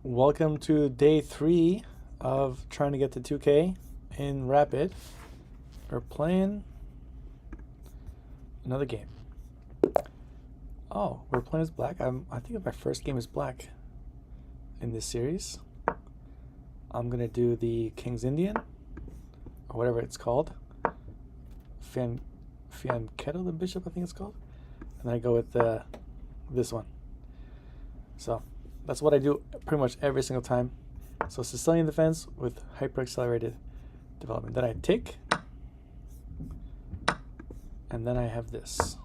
Welcome to day 3 of trying to get to 2K in Rapid. We're playing another game. Oh, we're playing as black. I think my first game is black in this series. I'm gonna do the King's Indian or whatever it's called. Fianchetto the Bishop, I think it's called. And then I go with this one. So that's what I do pretty much every single time. So Sicilian defense with hyper accelerated development. Then I take, and then I have this.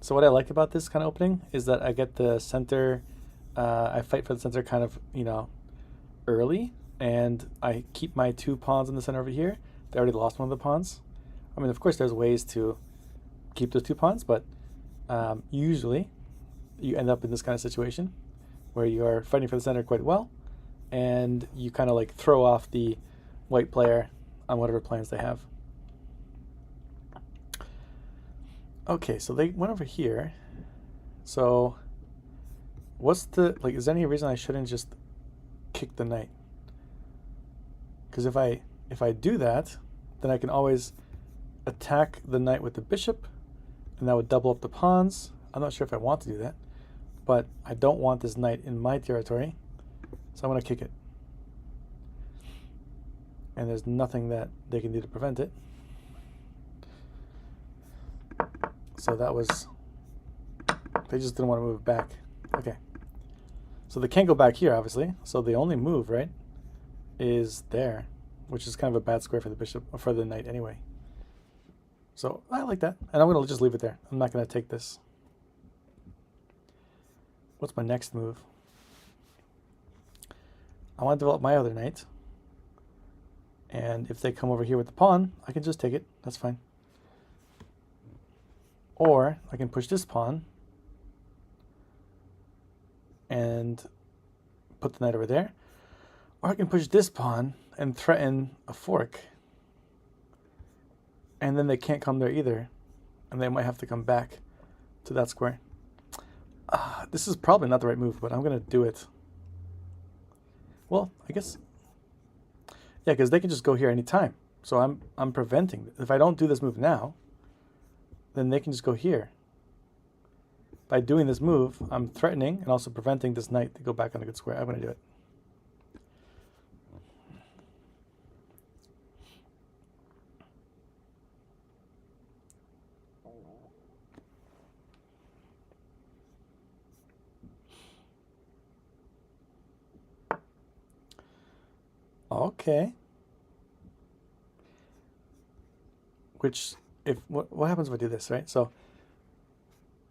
So what I like about this kind of opening is that I get the center, I fight for the center kind of, early, and I keep my 2 pawns in the center over here. They already lost one of the pawns. I mean, of course, there's ways to keep those 2 pawns, but usually you end up in this kind of situation where you are fighting for the center quite well, and you kind of like throw off the white player on whatever plans they have. Okay, so they went over here. So what's the, like, is there any reason I shouldn't just kick the knight? Because if I do that, then I can always attack the knight with the bishop, and that would double up the pawns. I'm not sure if I want to do that, but I don't want this knight in my territory, so I'm going to kick it. And there's nothing that they can do to prevent it. So that was, they just didn't want to move back. Okay. So they can't go back here, obviously. So the only move, right, is there, which is kind of a bad square for the bishop, or for the knight anyway. So I like that. And I'm going to just leave it there. I'm not going to take this. What's my next move? I want to develop my other knight. And if they come over here with the pawn, I can just take it. That's fine. Or I can push this pawn and put the knight over there. Or I can push this pawn and threaten a fork. And then they can't come there either. And they might have to come back to that square. This is probably not the right move, but I'm going to do it. Well, I guess, yeah, because they can just go here anytime. So I'm preventing. If I don't do this move now, then they can just go here. By doing this move, I'm threatening and also preventing this knight to go back on a good square. I'm going to do it. Okay. Which, if what happens if I do this, right? So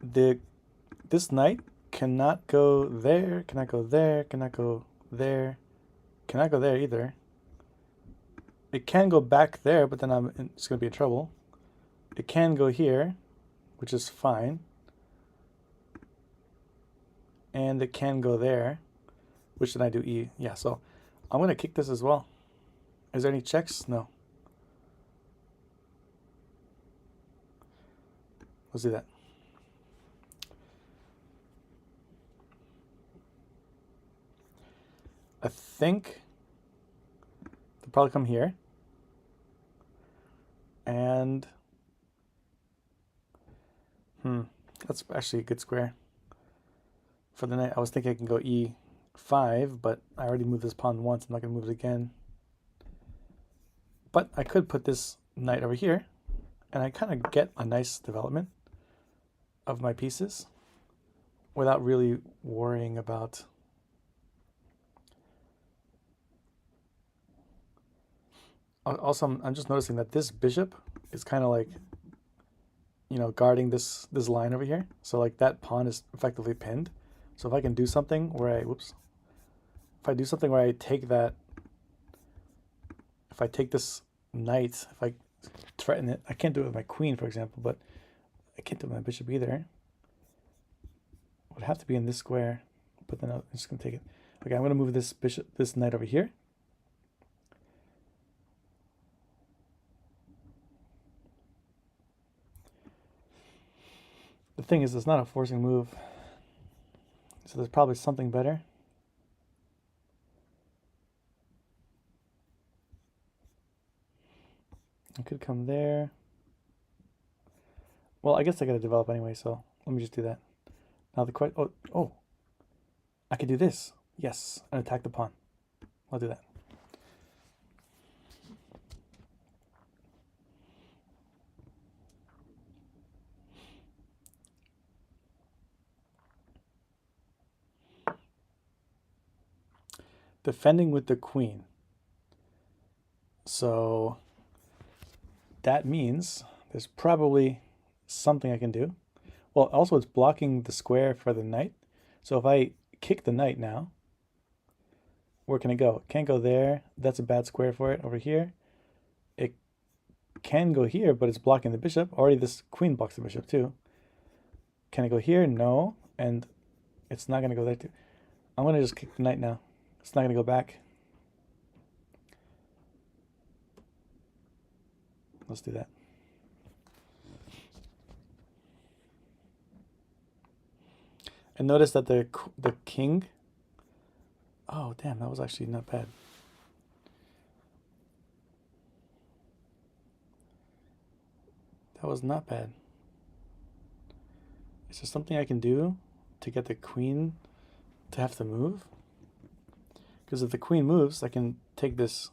this knight cannot go there, cannot go there, cannot go there, cannot go there either. It can go back there, but then it's going to be in trouble. It can go here, which is fine. And it can go there, which then I do E. Yeah, so I'm going to kick this as well. Is there any checks? No. Let's do that. I think they'll probably come here. And that's actually a good square for the knight. I was thinking I can go E5, but I already moved this pawn once. I'm not going to move it again. But I could put this knight over here, and I kind of get a nice development of my pieces without really worrying about also. I'm just noticing that this bishop is kind of like, guarding this line over here. So like that pawn is effectively pinned. So if I can do something where if I do something where I take that, if I take this knight, if I threaten it, I can't do it with my queen, for example, but I can't do it with my bishop either. It would have to be in this square, but then I'm just gonna take it. Okay, I'm gonna move this knight over here. The thing is, it's not a forcing move. So there's probably something better. I could come there. Well, I guess I gotta develop anyway, so let me just do that. Now the question, oh, I could do this. Yes, and attack the pawn. I'll do that. Defending with the queen. So that means there's probably something I can do. Well, also it's blocking the square for the knight. So if I kick the knight now, where can it go? It can't go there. That's a bad square for it. Over here, it can go here, but it's blocking the bishop. Already this queen blocks the bishop too. Can it go here? No. And it's not going to go there too. I'm going to just kick the knight now. It's not going to go back. Let's do that. And notice that the king... Oh, damn, that was actually not bad. That was not bad. Is there something I can do to get the queen to have to move? Because if the queen moves, I can take this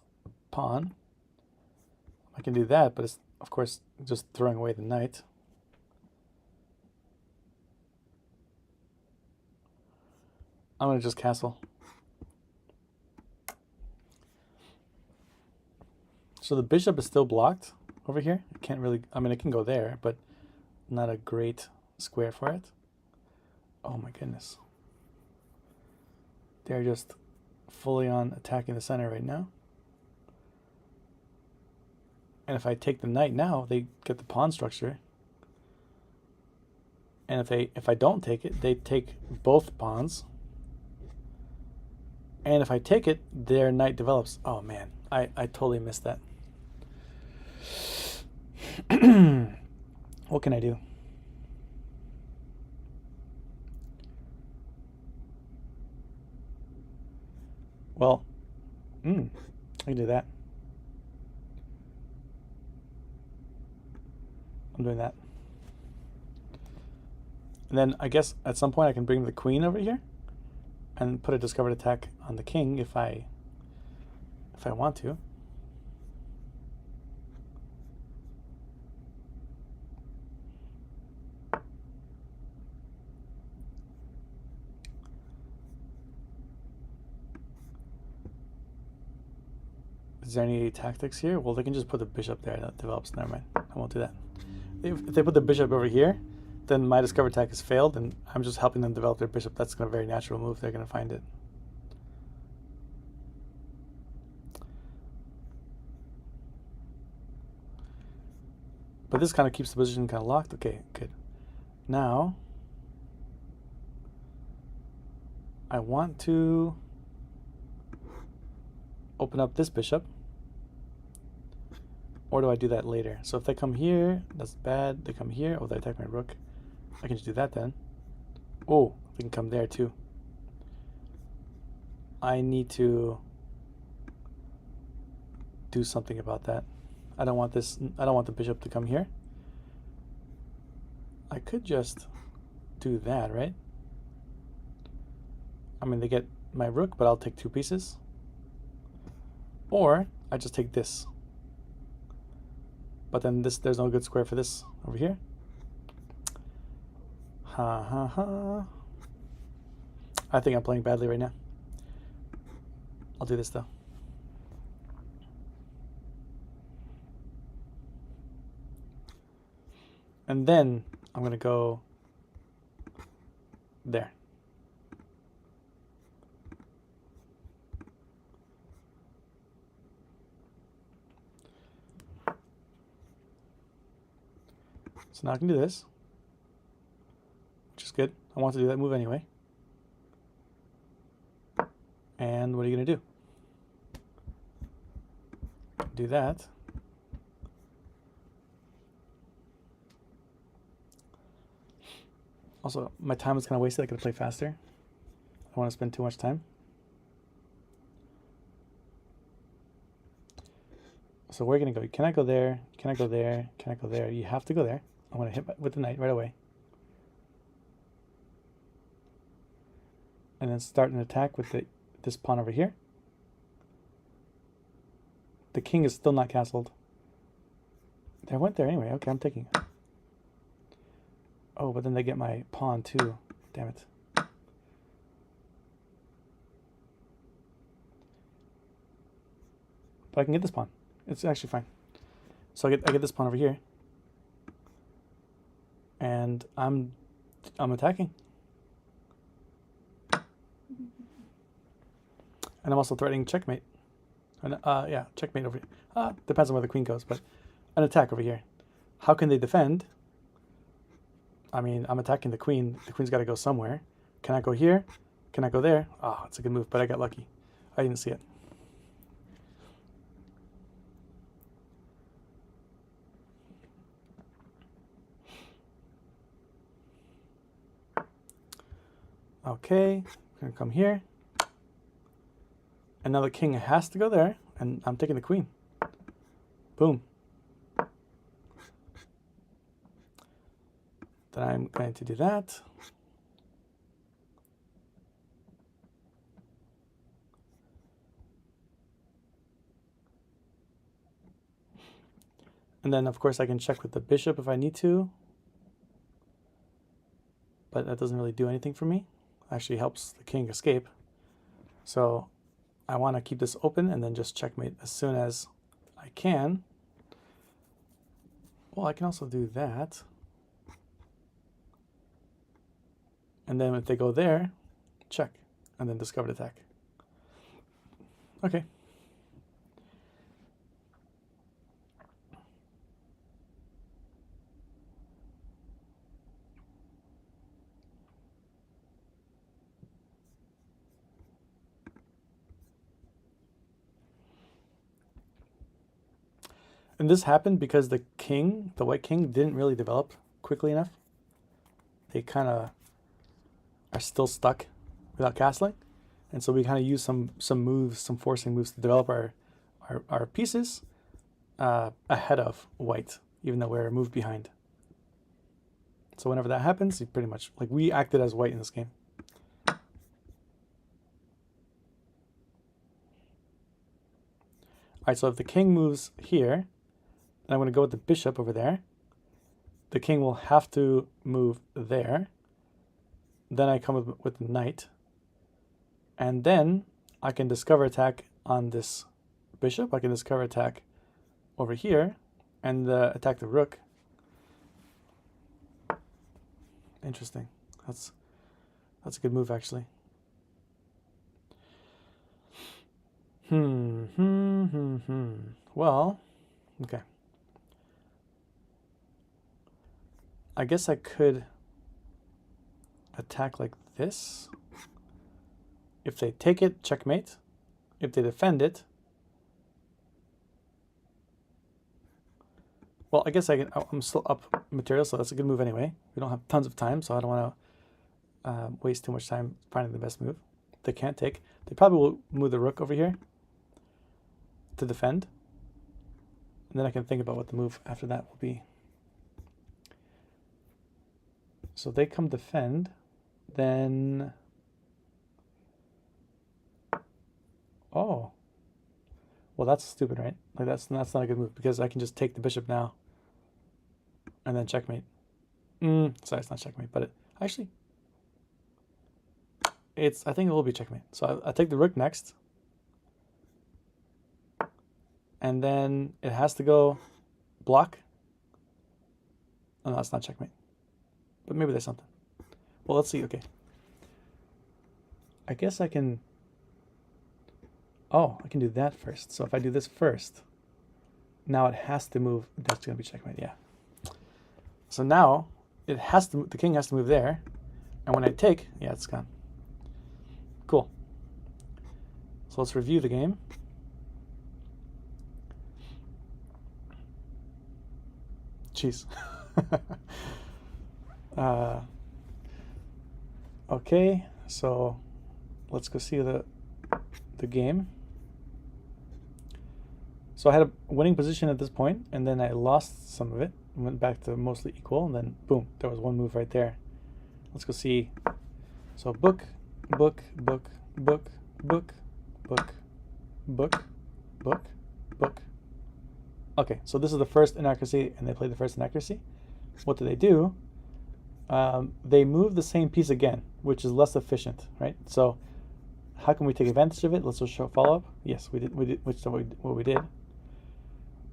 pawn. I can do that, but it's, of course, just throwing away the knight. I'm going to just castle. So the bishop is still blocked over here. It can't really, I mean, it can go there, but not a great square for it. Oh my goodness. They're just fully on attacking the center right now. And if I take the knight now, they get the pawn structure. And if I don't take it, they take both pawns. And if I take it, their knight develops. Oh man, I totally missed that. What can I do? Well, I can do that. I'm doing that. And then I guess at some point I can bring the queen over here and put a discovered attack on the king if I want to. Is there any tactics here? Well, they can just put the bishop there. That develops. Never mind. I won't do that. If they put the bishop over here, then my discovered attack has failed, and I'm just helping them develop their bishop. That's a very natural move. They're going to find it. But this kind of keeps the position kind of locked. Okay, good. Now, I want to open up this bishop. Or do I do that later? So if they come here, that's bad. They come here. Oh, they attack my rook. I can just do that then. Oh, they can come there too. I need to do something about that. I don't want this. I don't want the bishop to come here. I could just do that, right? I mean, they get my rook, but I'll take 2 pieces. Or I just take this. But then there's no good square for this over here. Ha ha ha. I think I'm playing badly right now. I'll do this though. And then I'm going to go there. So now I can do this, which is good. I want to do that move anyway. And what are you going to do? Do that. Also, my time is kind of wasted. I could play faster. don't want to spend too much time. So where are you going to go? Can I go there? Can I go there? Can I go there? You have to go there. I'm going to hit with the knight right away. And then start an attack with this pawn over here. The king is still not castled. They went there anyway. Okay, I'm taking it. Oh, but then they get my pawn too. Damn it. But I can get this pawn. It's actually fine. So I get this pawn over here. And I'm attacking. And I'm also threatening checkmate. And, yeah, checkmate over here. Depends on where the queen goes, but an attack over here. How can they defend? I mean, I'm attacking the queen. The queen's got to go somewhere. Can I go here? Can I go there? Oh, it's a good move, but I got lucky. I didn't see it. Okay, I'm going to come here. And now the king has to go there, and I'm taking the queen. Boom. Then I'm going to do that. And then, of course, I can check with the bishop if I need to. But that doesn't really do anything for me. Actually helps the king escape. So I want to keep this open and then just checkmate as soon as I can. Well, I can also do that. And then if they go there, check, and then discovered attack. Okay. And this happened because the king, the white king, didn't really develop quickly enough. They kind of are still stuck without castling. And so we kind of use some moves, some forcing moves to develop our pieces ahead of white, even though we're a move behind. So whenever that happens, you pretty much, like, we acted as white in this game. All right, so if the king moves here, and I'm going to go with the bishop over there. The king will have to move there. Then I come with the knight. And then I can discover attack on this bishop. I can discover attack over here and attack the rook. Interesting. That's a good move, actually. Well, okay. I guess I could attack like this. If they take it, checkmate. If they defend it, well, I guess I'm still up material, so that's a good move anyway. We don't have tons of time, so I don't want to waste too much time finding the best move. They can't take. They probably will move the rook over here to defend. And then I can think about what the move after that will be. So they come defend, then, oh, well, that's stupid, right? Like that's not a good move because I can just take the bishop now and then checkmate. Sorry, it's not checkmate, but I think it will be checkmate. So I take the rook next, and then it has to go block. Oh, no, that's not checkmate. But maybe there's something. Well, let's see. Okay. I guess I can... Oh, I can do that first. So if I do this first, now it has to move. That's going to be checkmate, yeah. So now it has to. The king has to move there. And when I take, yeah, it's gone. Cool. So let's review the game. Jeez. Okay, so let's go see the game. So I had a winning position at this point, and then I lost some of it, went back to mostly equal, and then boom, there was one move right there. Let's go see. So book, book, book, book, book, book, book, book, book. Okay, so this is the first inaccuracy, and they played the first inaccuracy. What do? They move the same piece again, which is less efficient, right? So how can we take advantage of it? Let's just show follow-up. Yes, we did, which is what we did.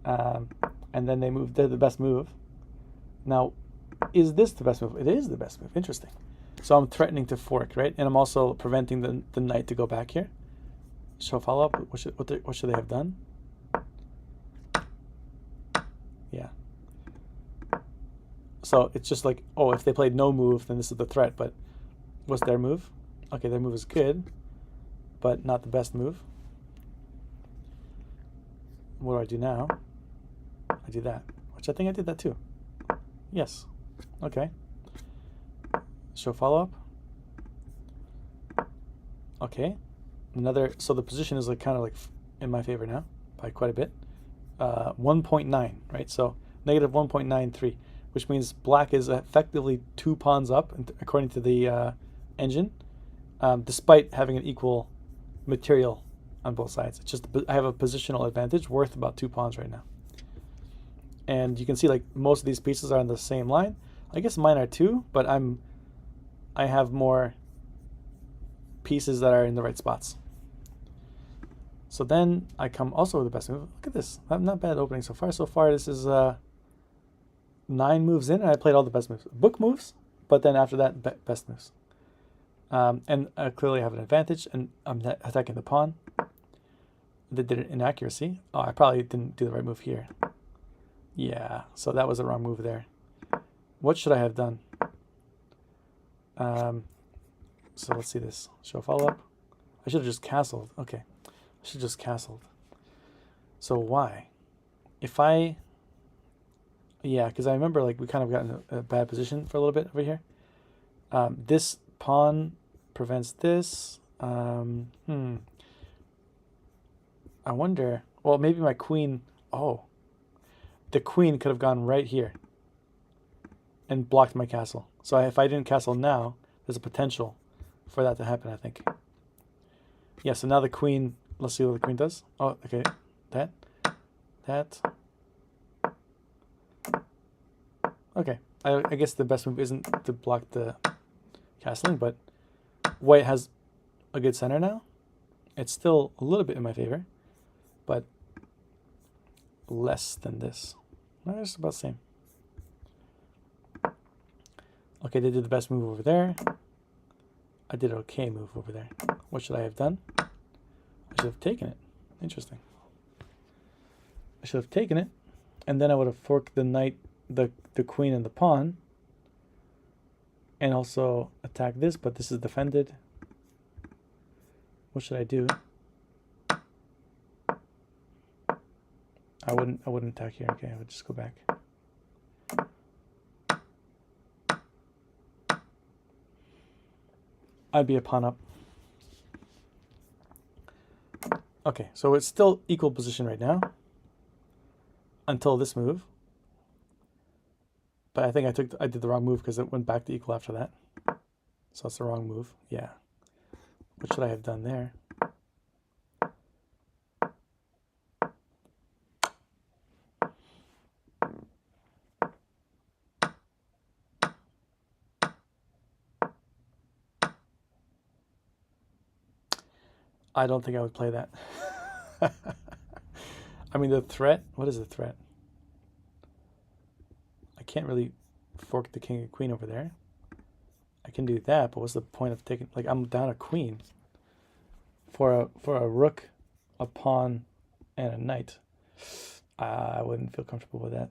And then they moved, they're the best move. Now, is this the best move? It is the best move. Interesting. So I'm threatening to fork, right? And I'm also preventing the knight to go back here. Show follow-up. What should they have done? Yeah. So it's just like, oh, if they played no move, then this is the threat. But what's their move? Okay, their move is good, but not the best move. What do I do now? I do that, which I think I did that too. Yes. Okay. Show follow-up. Okay. So the position is like kind of like in my favor now by quite a bit. 1.9, right? So negative 1.93, which means black is effectively 2 pawns up, according to the engine, despite having an equal material on both sides. It's just I have a positional advantage worth about 2 pawns right now. And you can see like most of these pieces are on the same line. I guess mine are too, but I have more pieces that are in the right spots. So then I come also with the best move. Look at this. Not bad opening so far. So far this is 9 moves in, and I played all the best moves. Book moves, but then after that, best moves. And I clearly have an advantage, and I'm attacking the pawn. They did an inaccuracy. Oh, I probably didn't do the right move here. Yeah, so that was the wrong move there. What should I have done? So let's see this. Show follow-up. I should have just castled. Okay, I should have just castled. So why? Yeah, because I remember like we kind of got in a bad position for a little bit over here. This pawn prevents this. I wonder. Well, maybe my queen. Oh, the queen could have gone right here and blocked my castle. So if I didn't castle now, there's a potential for that to happen, I think. Yeah, so now the queen, let's see what the queen does. Oh, okay. That. Okay. I guess the best move isn't to block the castling, but white has a good center now. It's still a little bit in my favor, but less than this. No, it's about the same. Okay, they did the best move over there. I did an okay move over there. What should I have done? I should have taken it. Interesting. I should have taken it, and then I would have forked the knight, the queen, and the pawn, and also attack this, but this is defended. What should I do? I wouldn't attack here. Okay, I would just go back. I'd be a pawn up. Okay, so it's still equal position right now until this move. But I think I did the wrong move because it went back to equal after that. So that's the wrong move. Yeah. What should I have done there? I don't think I would play that. I mean, the threat, what is the threat? I can't really fork the king and queen over there. I can do that, but what's the point of taking, like, I'm down a queen for a rook, a pawn, and a knight. I wouldn't feel comfortable with that.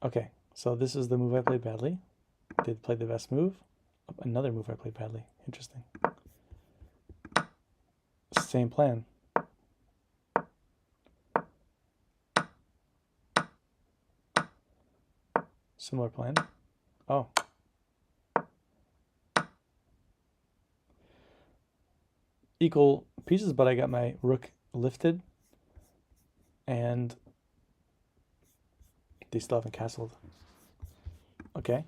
Okay, so this is the move I played badly. Did play the best move. Another move I played badly. Interesting. Same plan. Similar plan. Oh. equal pieces, but I got my rook lifted, and they still haven't castled. Okay.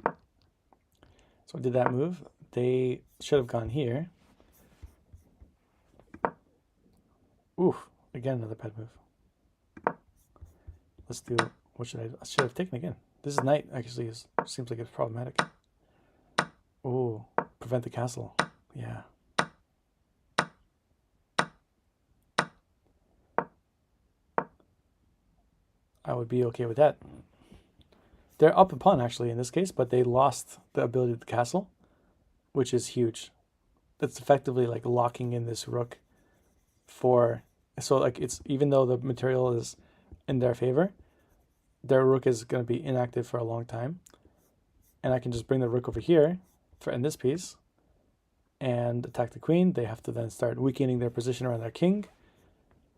So I did that move. They should have gone here. Ooh, again another bad move. Let's do, what should I should have taken again. This is knight actually seems like it's problematic. Ooh, prevent the castle. Yeah. I would be okay with that. They're up a pawn actually in this case, but they lost the ability to the castle, which is huge. That's effectively like locking in this rook for, so like it's, even though the material is in their favor, their rook is going to be inactive for a long time. And I can just bring the rook over here for in this piece and attack the queen. They have to then start weakening their position around their king,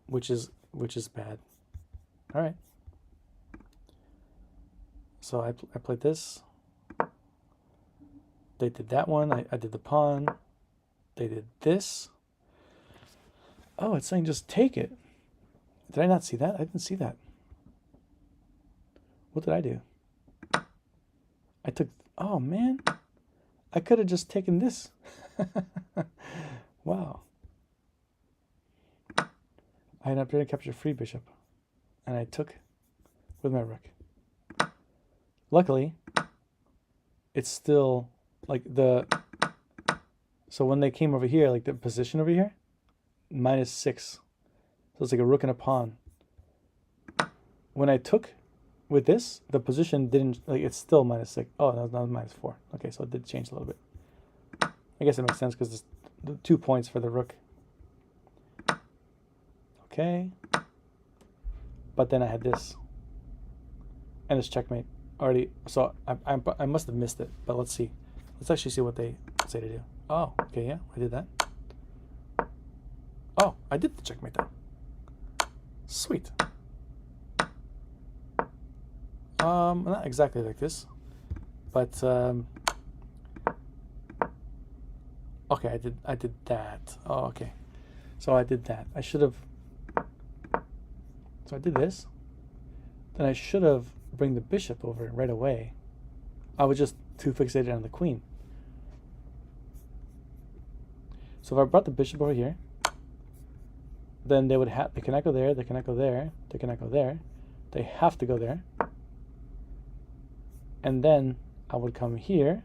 which is bad. All right. So I played this. They did that one. I did the pawn. They did this. Oh, it's saying just take it. Did I not see that? I didn't see that. What did I do? I took, oh man. I could have just taken this. Wow. I had an opportunity to capture free bishop. And I took with my rook. Luckily, it's still like the, so when they came over here, like the position over here, -6. So it's like a rook and a pawn. When I took with this, the position didn't, like it's still -6. Oh, no, it's not -4. Okay, so it did change a little bit. I guess it makes sense because it's the 2 points for the rook. Okay. But then I had this. And it's checkmate. Already, so I must have missed it, but let's see. Let's actually see what they say to do. Oh, okay, yeah, I did that. Oh, I did the checkmate though. Sweet. Not exactly like this, but okay, I did that. Oh, okay. So I did that. I should have. So I did this. Then I should have bring the bishop over right away. I was just too fixated on the queen. So if I brought the bishop over here, then they would have, they cannot go there, they cannot go there, they cannot go there. They have to go there. And then I would come here.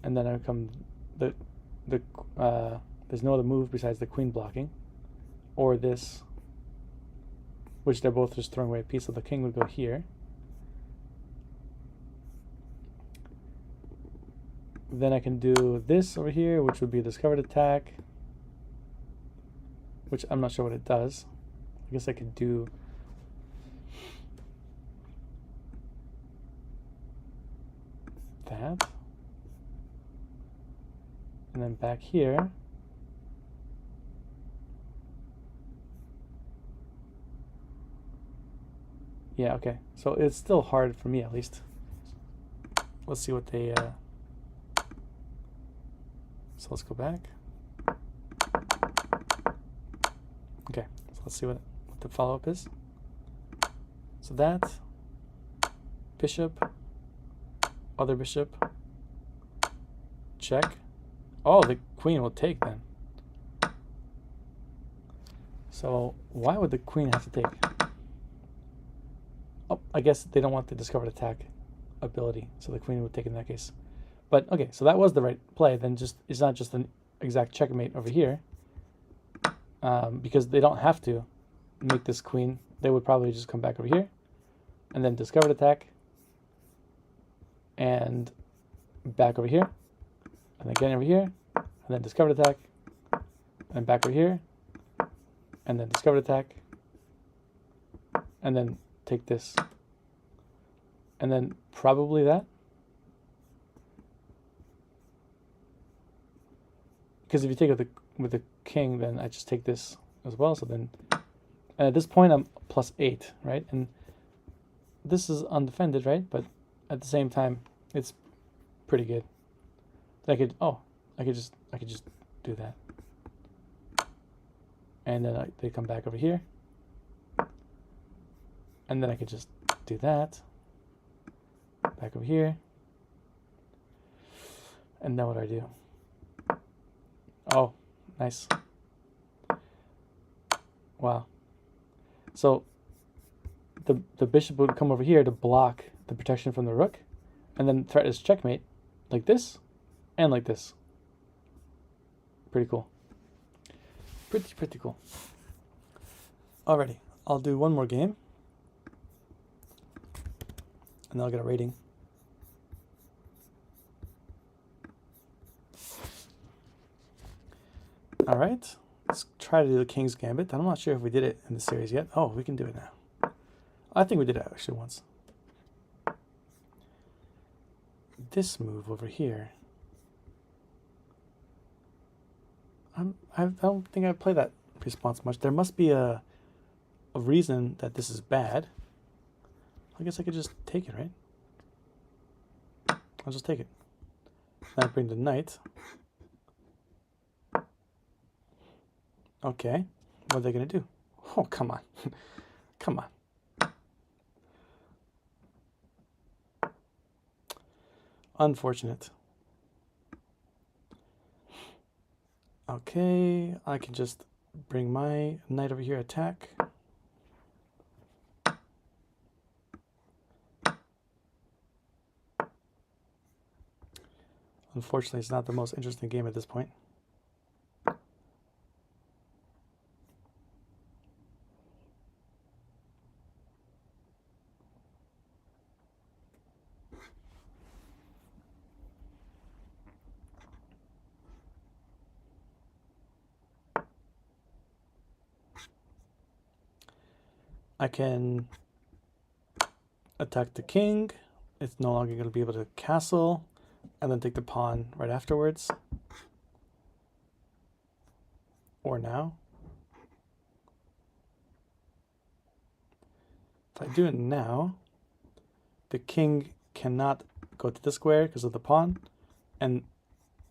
And then I would come, there's no other move besides the queen blocking. Or this, which they're both just throwing away a piece, so the king would go here. Then I can do this over here, which would be a discovered attack, which I'm not sure what it does. I guess I could do that. And then back here, yeah, okay. So it's still hard for me, at least. Let's see what they... So let's go back. Okay, so let's see what the follow-up is. So that, bishop, other bishop, check. Oh, the queen will take then. So why would the queen have to take? Oh, I guess they don't want the discovered attack ability, so the queen would take in that case. But okay, so that was the right play. Then just it's not just an exact checkmate over here, because they don't have to make this queen. They would probably just come back over here, and then discovered attack, and back over here, and again over here, and then discovered attack, and back over here, and then discovered attack, and then take this, and then probably that, because if you take it with the king, then I just take this as well. So then, and at this point I'm +8, right? And this is undefended, right? But at the same time, it's pretty good. I could I could just do that, and then they come back over here, and then I could just do that, back over here, and then what do I do? Oh, nice. Wow. So the bishop would come over here to block the protection from the rook, and then threat is checkmate, like this, and like this. Pretty cool. Pretty cool. Alrighty, I'll do one more game, and then I'll get a rating. All right, let's try to do the King's Gambit. I'm not sure if we did it in the series yet. Oh, we can do it now. I think we did it actually once. This move over here. I don't think I play that response much. There must be a reason that this is bad. I guess I could just take it, right? I'll just take it. Then I bring the knight. Okay, what are they gonna do? Oh, come on. Come on. Unfortunate. Okay, I can just bring my knight over here, attack. Unfortunately, it's not the most interesting game at this point. I can attack the king. It's no longer going to be able to castle, and then take the pawn right afterwards. Or now. If I do it now, the king cannot go to this square because of the pawn, and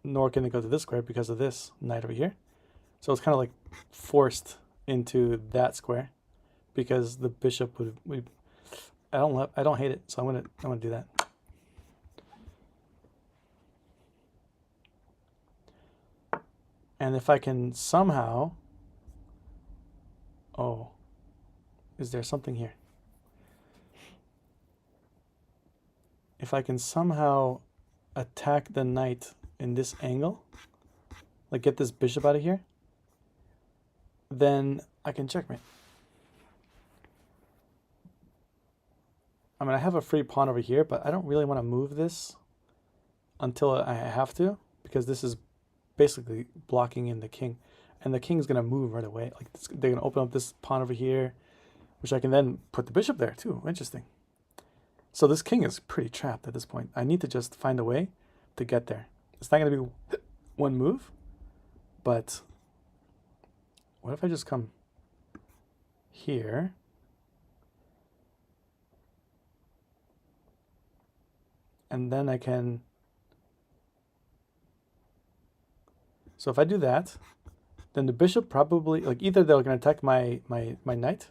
nor can it go to this square because of this knight over here. So it's kind of like forced into that square because the bishop would I don't hate it, so I'm gonna do that. And if I can somehow, oh, is there something here? If I can somehow attack the knight in this angle, like get this bishop out of here, then I can checkmate. I mean, I have a free pawn over here, but I don't really want to move this until I have to, because this is basically blocking in the king. And the king's going to move right away. Like they're going to open up this pawn over here, which I can then put the bishop there too. Interesting. So this king is pretty trapped at this point. I need to just find a way to get there. It's not going to be one move, but what if I just come here? And then I can, so if I do that, then the bishop probably, like either they're going to attack my knight,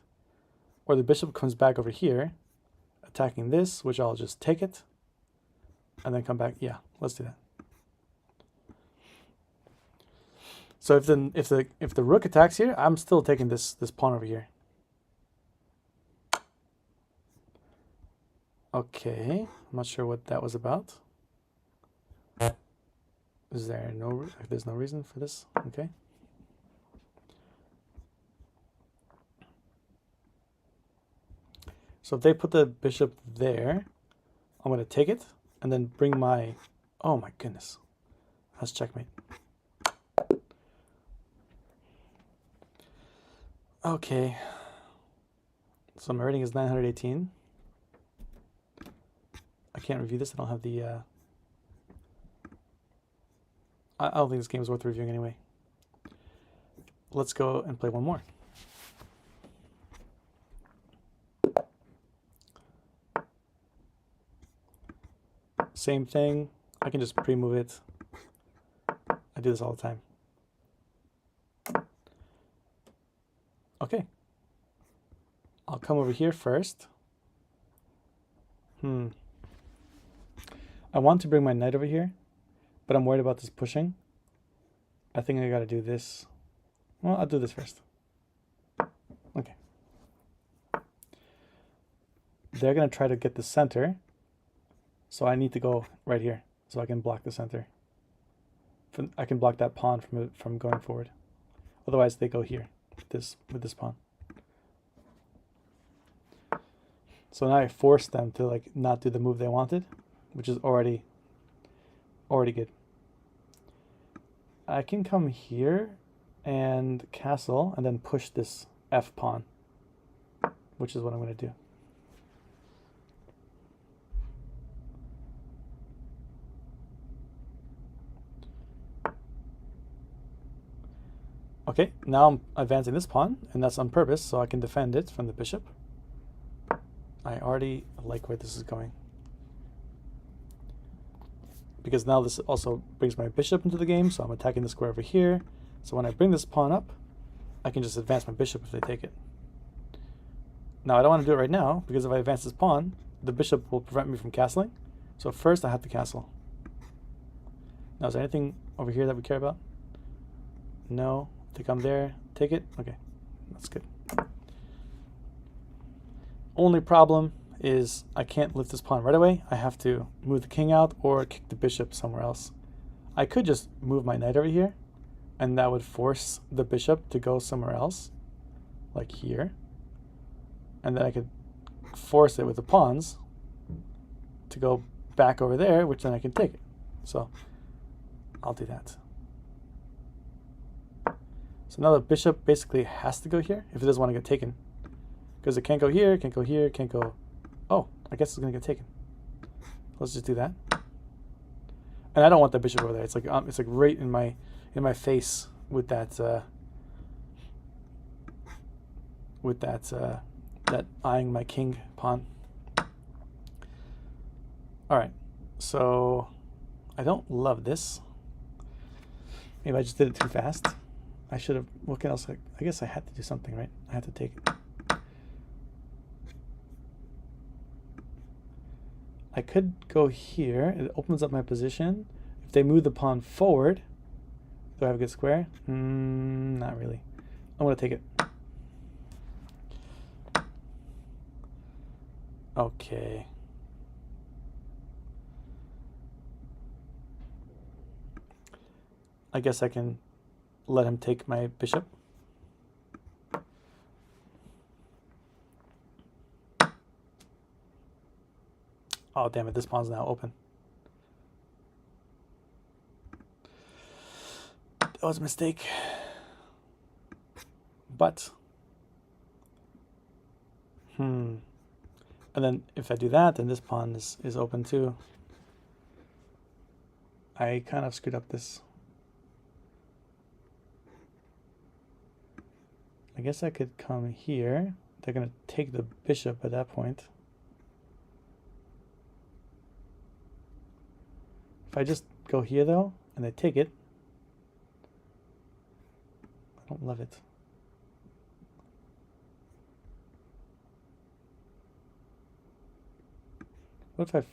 or the bishop comes back over here, attacking this, which I'll just take it, and then come back. Yeah, let's do that. So if the rook attacks here, I'm still taking this pawn over here. Okay, I'm not sure what that was about. Is there there's no reason for this? Okay. So if they put the bishop there, I'm going to take it and then bring my, oh my goodness. That's checkmate. Okay. So my rating is 918. I can't review this. I don't have the, I don't think this game is worth reviewing anyway. Let's go and play one more. Same thing. I can just pre-move it. I do this all the time. Okay. I'll come over here first. I want to bring my knight over here, but I'm worried about this pushing. I think I gotta do this. Well, I'll do this first. Okay. They're gonna try to get the center, so I need to go right here so I can block the center. I can block that pawn from going forward. Otherwise, they go here with this pawn. So now I forced them to like not do the move they wanted, which is already good. I can come here and castle and then push this F pawn, which is what I'm going to do. Okay, now I'm advancing this pawn, and that's on purpose, so I can defend it from the bishop. I already like where this is going. Because now this also brings my bishop into the game, so I'm attacking the square over here. So when I bring this pawn up, I can just advance my bishop if they take it. Now I don't want to do it right now, because if I advance this pawn, the bishop will prevent me from castling. So first I have to castle. Now is there anything over here that we care about? No. They come there, take it? Okay, that's good. Only problem is I can't lift this pawn right away. I have to move the king out or kick the bishop somewhere else. I could just move my knight over here, and that would force the bishop to go somewhere else, like here. And then I could force it with the pawns to go back over there, which then I can take it. So I'll do that. So now the bishop basically has to go here if it doesn't want to get taken. Because it can't go here, can't go here, can't go... Oh, I guess it's going to get taken. Let's just do that. And I don't want the bishop over there. It's like right in my face with that that eyeing my king pawn. All right. So I don't love this. Maybe I just did it too fast. I should have, what else? I guess I had to do something, right? I had to take it. I could go here. It opens up my position. If they move the pawn forward, do I have a good square? Not really. I'm going to take it. Okay. I guess I can let him take my bishop. Oh, damn it, this pawn's now open. That was a mistake. But, and then if I do that, then this pawn is open too. I kind of screwed up this. I guess I could come here. They're going to take the bishop at that point. If I just go here though, and they take it, I don't love it. What if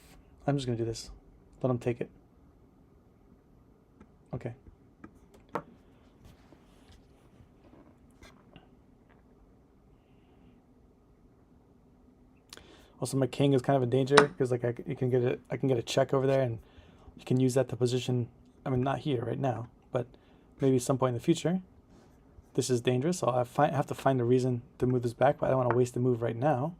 I'm just going to do this. Let them take it. Okay. Also, my king is kind of in danger because like I can get a check over there, and you can use that to position. I mean, not here right now, but maybe some point in the future. This is dangerous, so I have to find a reason to move this back, but I don't want to waste the move right now.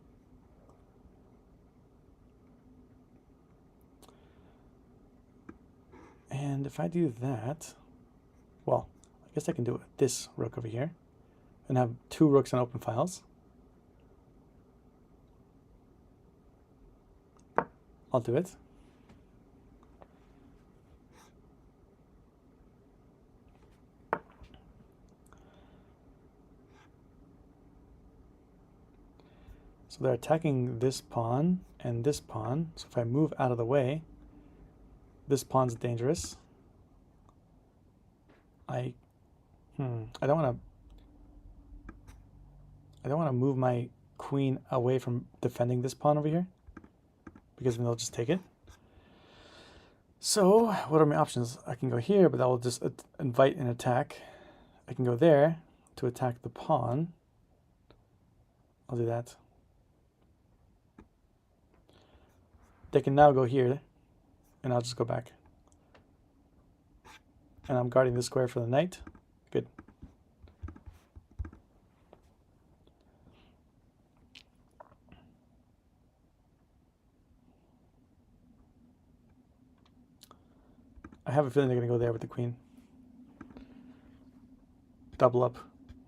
And if I do that, well, I guess I can do it with this rook over here and have two rooks on open files. I'll do it. So they're attacking this pawn and this pawn. So if I move out of the way, this pawn's dangerous. I don't want to move my queen away from defending this pawn over here, because then they'll just take it. So what are my options? I can go here, but that will just invite an attack. I can go there to attack the pawn. I'll do that. They can now go here, and I'll just go back. And I'm guarding this square for the knight. Good. I have a feeling they're going to go there with the queen. Double up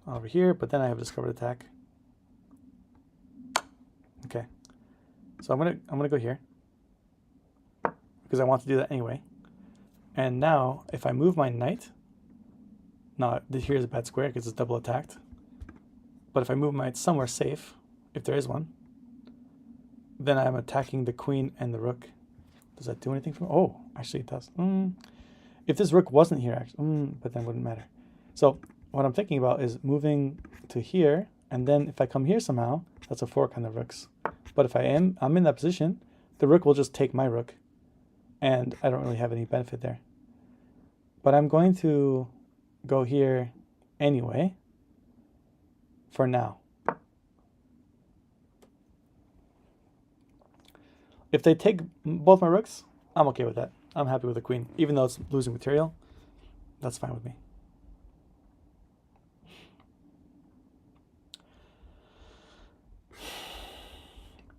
over here, but then I have a discovered attack. Okay. So I'm gonna go here, because I want to do that anyway. And now, if I move my knight, now here's a bad square because it's double attacked. But if I move my knight somewhere safe, if there is one, then I'm attacking the queen and the rook. Does that do anything for me? Oh, actually it does. If this rook wasn't here, actually, but then it wouldn't matter. So what I'm thinking about is moving to here, and then if I come here somehow, that's a fork on the rooks. But if I'm in that position, the rook will just take my rook, and I don't really have any benefit there. But I'm going to go here anyway for now. If they take both my rooks, I'm okay with that. I'm happy with the queen. Even though it's losing material, that's fine with me.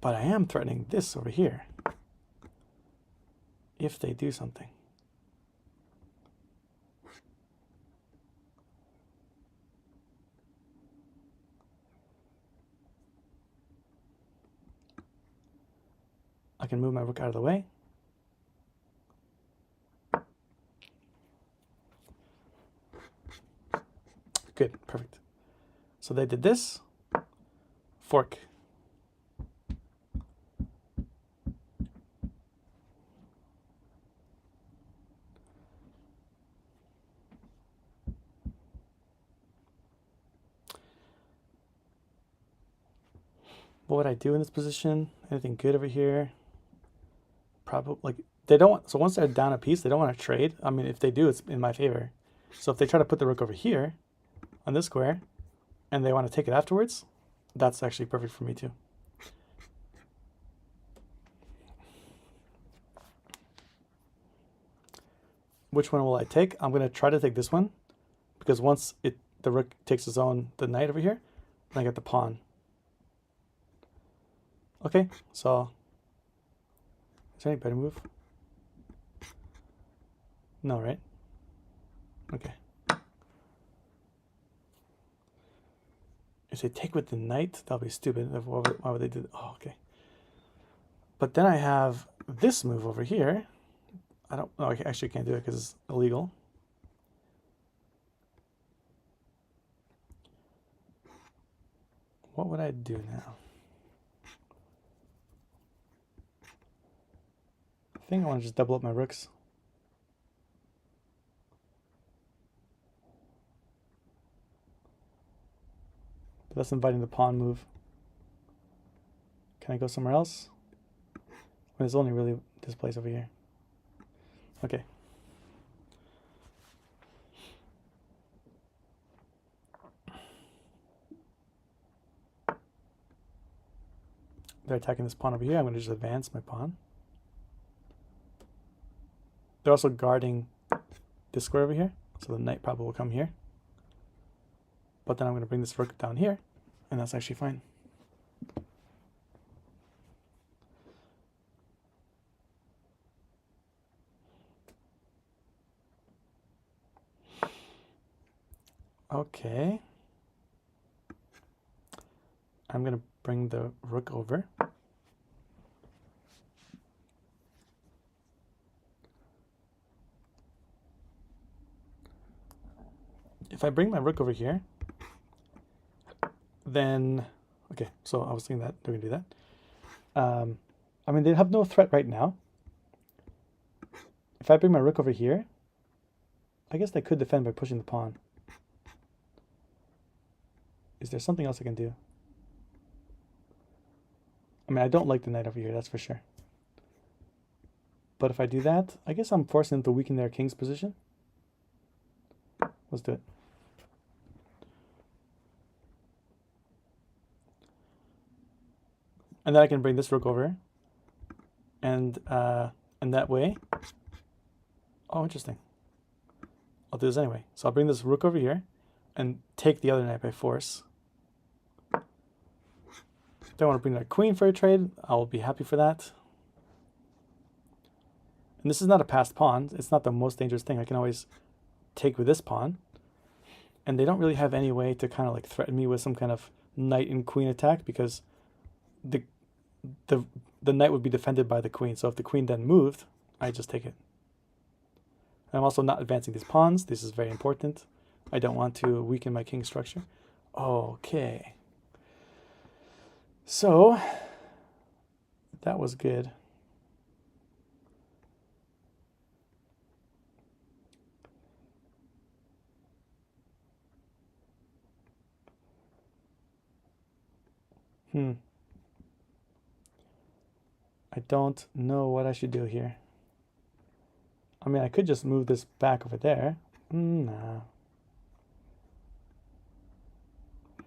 But I am threatening this over here if they do something. I can move my rook out of the way. Good, perfect. So they did this. Fork. What would I do in this position? Anything good over here? Probably, like, they don't, so once they're down a piece, they don't want to trade. I mean, if they do, it's in my favor. So if they try to put the rook over here on this square and they want to take it afterwards, that's actually perfect for me too. Which one will I take? I'm going to try to take this one, because once the rook takes the knight over here, then I get the pawn. Okay, so is there any better move? No, right? Okay. If they take with the knight, that'll be stupid. Why would they do that? Oh, okay. But then I have this move over here. I don't know. I actually can't do it because it's illegal. What would I do now? I think I want to just double up my rooks. But that's inviting the pawn move. Can I go somewhere else? When it's only really this place over here. Okay. They're attacking this pawn over here. I'm going to just advance my pawn. They're also guarding this square over here, so the knight probably will come here. But then I'm going to bring this rook down here, and that's actually fine. Okay. I'm going to bring the rook over. If I bring my rook over here, then, okay, so I was thinking that they're going to do that. I mean, they have no threat right now. If I bring my rook over here, I guess I could defend by pushing the pawn. Is there something else I can do? I mean, I don't like the knight over here, that's for sure. But if I do that, I guess I'm forcing them to weaken their king's position. Let's do it. And then I can bring this rook over. And that way... Oh, interesting. I'll do this anyway. So I'll bring this rook over here and take the other knight by force. If I want to bring that queen for a trade, I'll be happy for that. And this is not a passed pawn. It's not the most dangerous thing. I can always take with this pawn. And they don't really have any way to kind of like threaten me with some kind of knight and queen attack, because the knight would be defended by the queen. So if the queen then moved, I just take it. I'm also not advancing these pawns. This is very important. I don't want to weaken my king structure. Okay. So that was good. I don't know what I should do here. I mean, I could just move this back over there. Nah.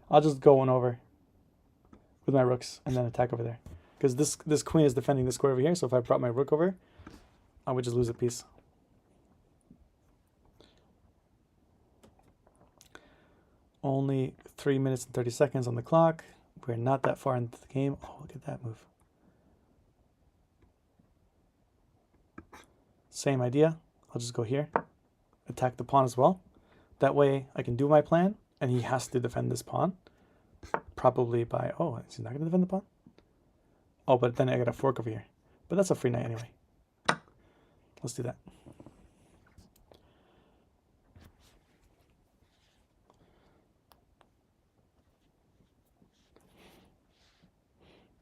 I'll just go one over with my rooks and then attack over there. Because this queen is defending this square over here, so if I brought my rook over, I would just lose a piece. Only 3 minutes and 30 seconds on the clock. We're not that far into the game. Oh, look at that move. Same idea. I'll just go here, attack the pawn as well. That way I can do my plan, and he has to defend this pawn. Probably by... Oh, is he not going to defend the pawn? Oh, but then I got a fork over here. But that's a free knight anyway. Let's do that.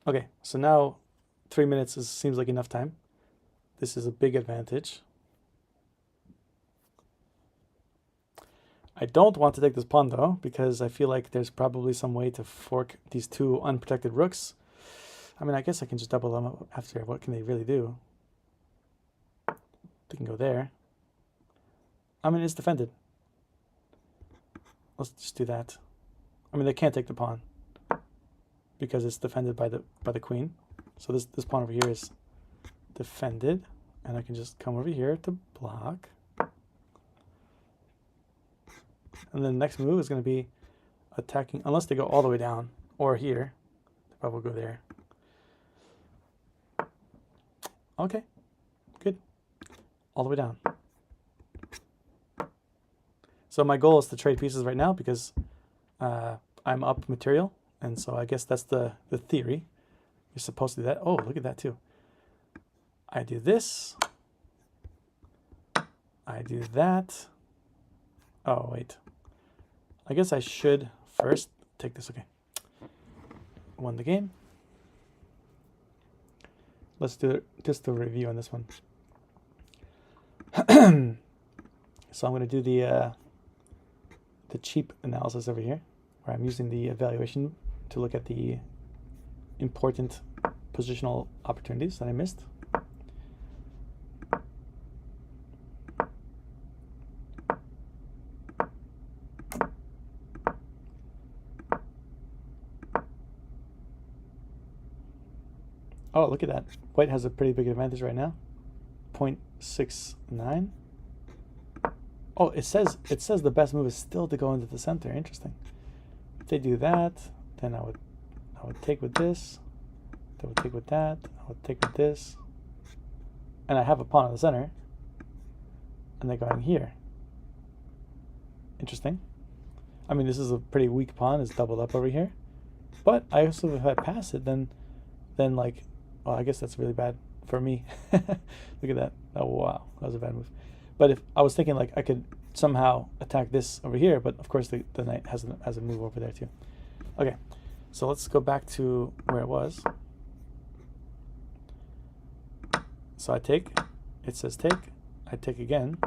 Okay, so now 3 minutes seems like enough time. This is a big advantage. I don't want to take this pawn though, because I feel like there's probably some way to fork these two unprotected rooks. I mean, I guess I can just double them up after. What can they really do? They can go there. I mean, it's defended. Let's just do that. I mean, they can't take the pawn because it's defended by the queen. So this pawn over here is defended, and I can just come over here to block. And then the next move is going to be attacking, unless they go all the way down, or here. They probably will go there. Okay, good. All the way down. So my goal is to trade pieces right now because I'm up material, and so I guess that's the theory. You're supposed to do that. Oh, look at that too. I do this. I do that. Oh, wait. I guess I should first take this. Okay. Won the game. Let's do just a review on this one. So I'm going to do the cheap analysis over here, where I'm using the evaluation to look at the important positional opportunities that I missed. Oh, look at that. White has a pretty big advantage right now. 0.69. Oh, it says the best move is still to go into the center. Interesting. If they do that, then I would take with this. They would take with that. I would take with this. And I have a pawn in the center. And they're going here. Interesting. I mean, this is a pretty weak pawn. It's doubled up over here. But I also, if I pass it, then like, well, I guess that's really bad for me. Look at that. Oh, wow. That was a bad move. But if I was thinking like I could somehow attack this over here, but of course the knight has a move over there too. Okay, so let's go back to where it was. So I take, it says take, I take again.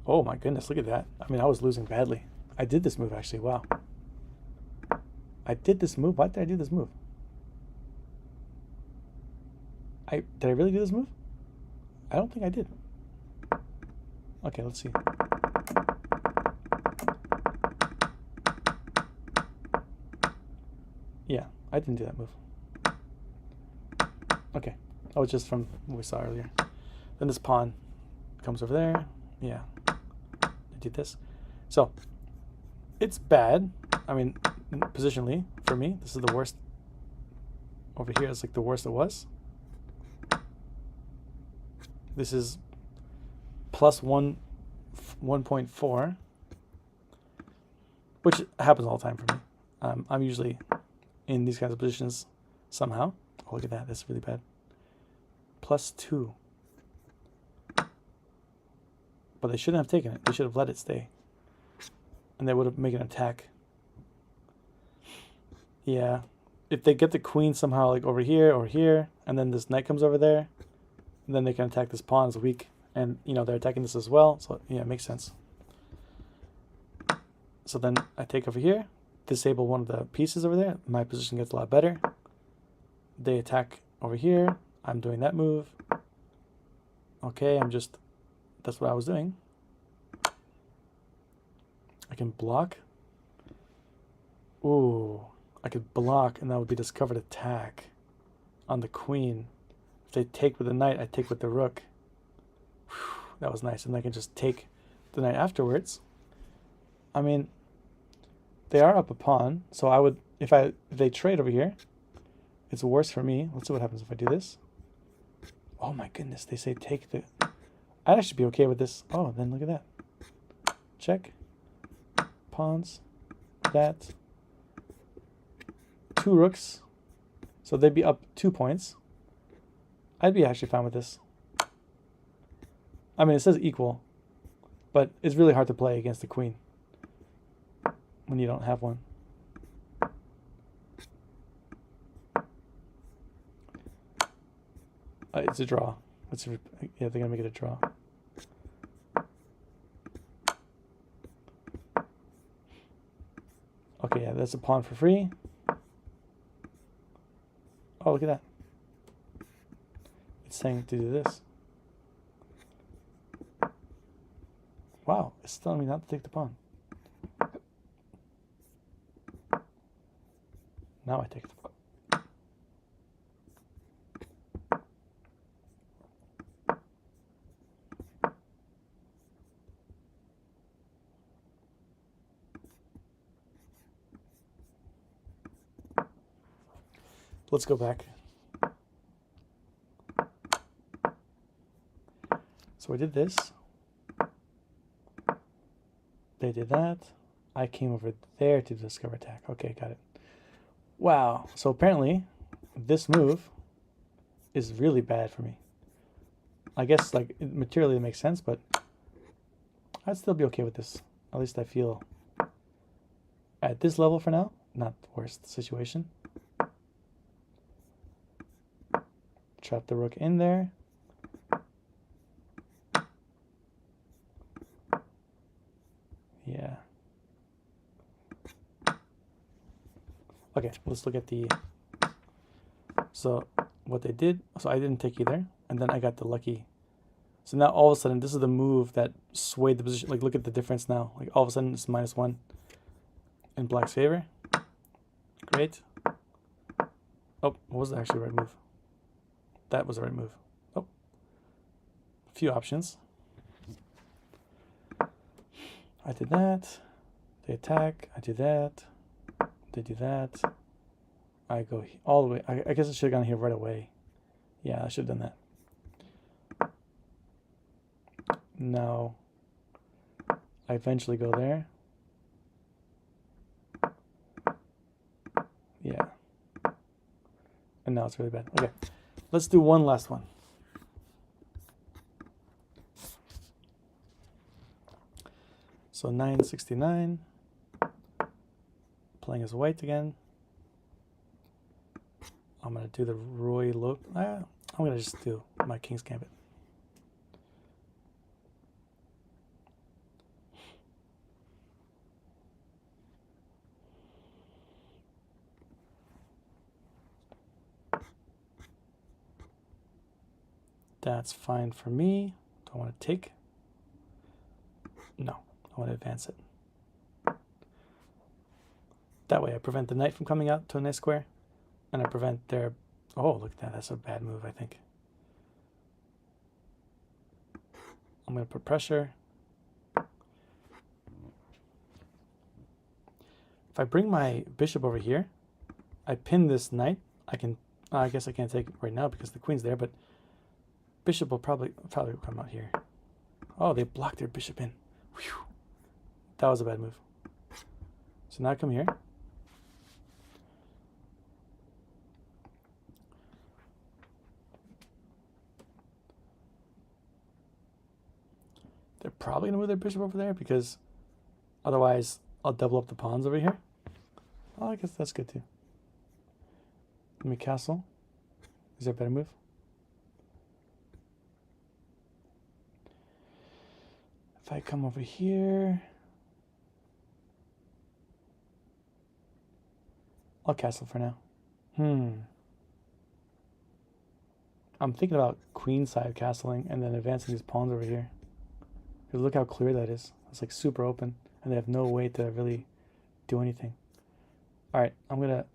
Oh my goodness, look at that. I mean, I was losing badly. I did this move actually, wow. I did this move. Why did I do this move? Did I really do this move? I don't think I did. Okay, let's see. Yeah, I didn't do that move. Okay, that was just from what we saw earlier. Then this pawn comes over there. Yeah, I did this. So, it's bad. I mean, positionally, for me, this is the worst. Over here, it's like the worst it was. This is plus 1.4, which happens all the time for me. I'm usually in these kinds of positions somehow. Oh, look at that. That's really bad. Plus 2. But they shouldn't have taken it. They should have let it stay. And they would have made an attack. Yeah. If they get the queen somehow like over here or here, and then this knight comes over there, and then they can attack this pawn as weak. And, you know, they're attacking this as well. So, yeah, it makes sense. So then I take over here, disable one of the pieces over there. My position gets a lot better. They attack over here. I'm doing that move. Okay, that's what I was doing. I can block. Ooh, I could block, and that would be discovered attack on the queen. If they take with the knight, I take with the rook. Whew, that was nice, and I can just take the knight afterwards. I mean, they are up a pawn, so I would, if they trade over here, it's worse for me. Let's see what happens if I do this. Oh my goodness, they say take the... I'd actually be okay with this. Oh, then look at that. Check. Pawns. That. 2 rooks. So they'd be up 2 points. I'd be actually fine with this. I mean, it says equal, but it's really hard to play against the queen when you don't have one. It's a draw. Yeah, they're gonna make it a draw. Okay, yeah, that's a pawn for free. Oh, look at that. It's saying to do this. Wow, it's telling me not to take the pawn. Now I take the pawn. Let's go back. So I did this. They did that. I came over there to discover attack. Okay, got it. Wow. So apparently, this move is really bad for me. I guess like materially it makes sense, but I'd still be okay with this. At least I feel at this level for now, not the worst situation. Trap the rook in there. Yeah. Okay, let's look at the... So what they did, so I didn't take either, and then I got the lucky. So now all of a sudden, this is the move that swayed the position. Like, look at the difference now. Like, all of a sudden, it's -1 in black's favor. Great. Oh, what was the actually right move? That was the right move. Oh, a few options. I did that. They attack. I do that. They do that. I go all the way. I guess I should have gone here right away. Yeah, I should have done that. Now, I eventually go there. Yeah. And now it's really bad. Okay, let's do one last one. So 969. Playing as white again. I'm gonna do the Roy Lope. I'm gonna just do my King's Gambit. That's fine for me. Do I want to take? No, I want to advance it. That way I prevent the knight from coming out to a nice square, and I prevent their... Oh, look at that. That's a bad move, I think. I'm going to put pressure. If I bring my bishop over here, I pin this knight. I can... I guess I can't take it right now because the queen's there, but bishop will probably come out here. Oh, they blocked their bishop in. Whew. That was a bad move. So now I come here. They're probably going to move their bishop over there because otherwise I'll double up the pawns over here. Oh, I guess that's good too. Let me castle. Is there a better move? If I come over here, I'll castle for now. I'm thinking about queenside castling and then advancing these pawns over here. Because look how clear that is. It's like super open, and they have no way to really do anything. All right, I'm gonna.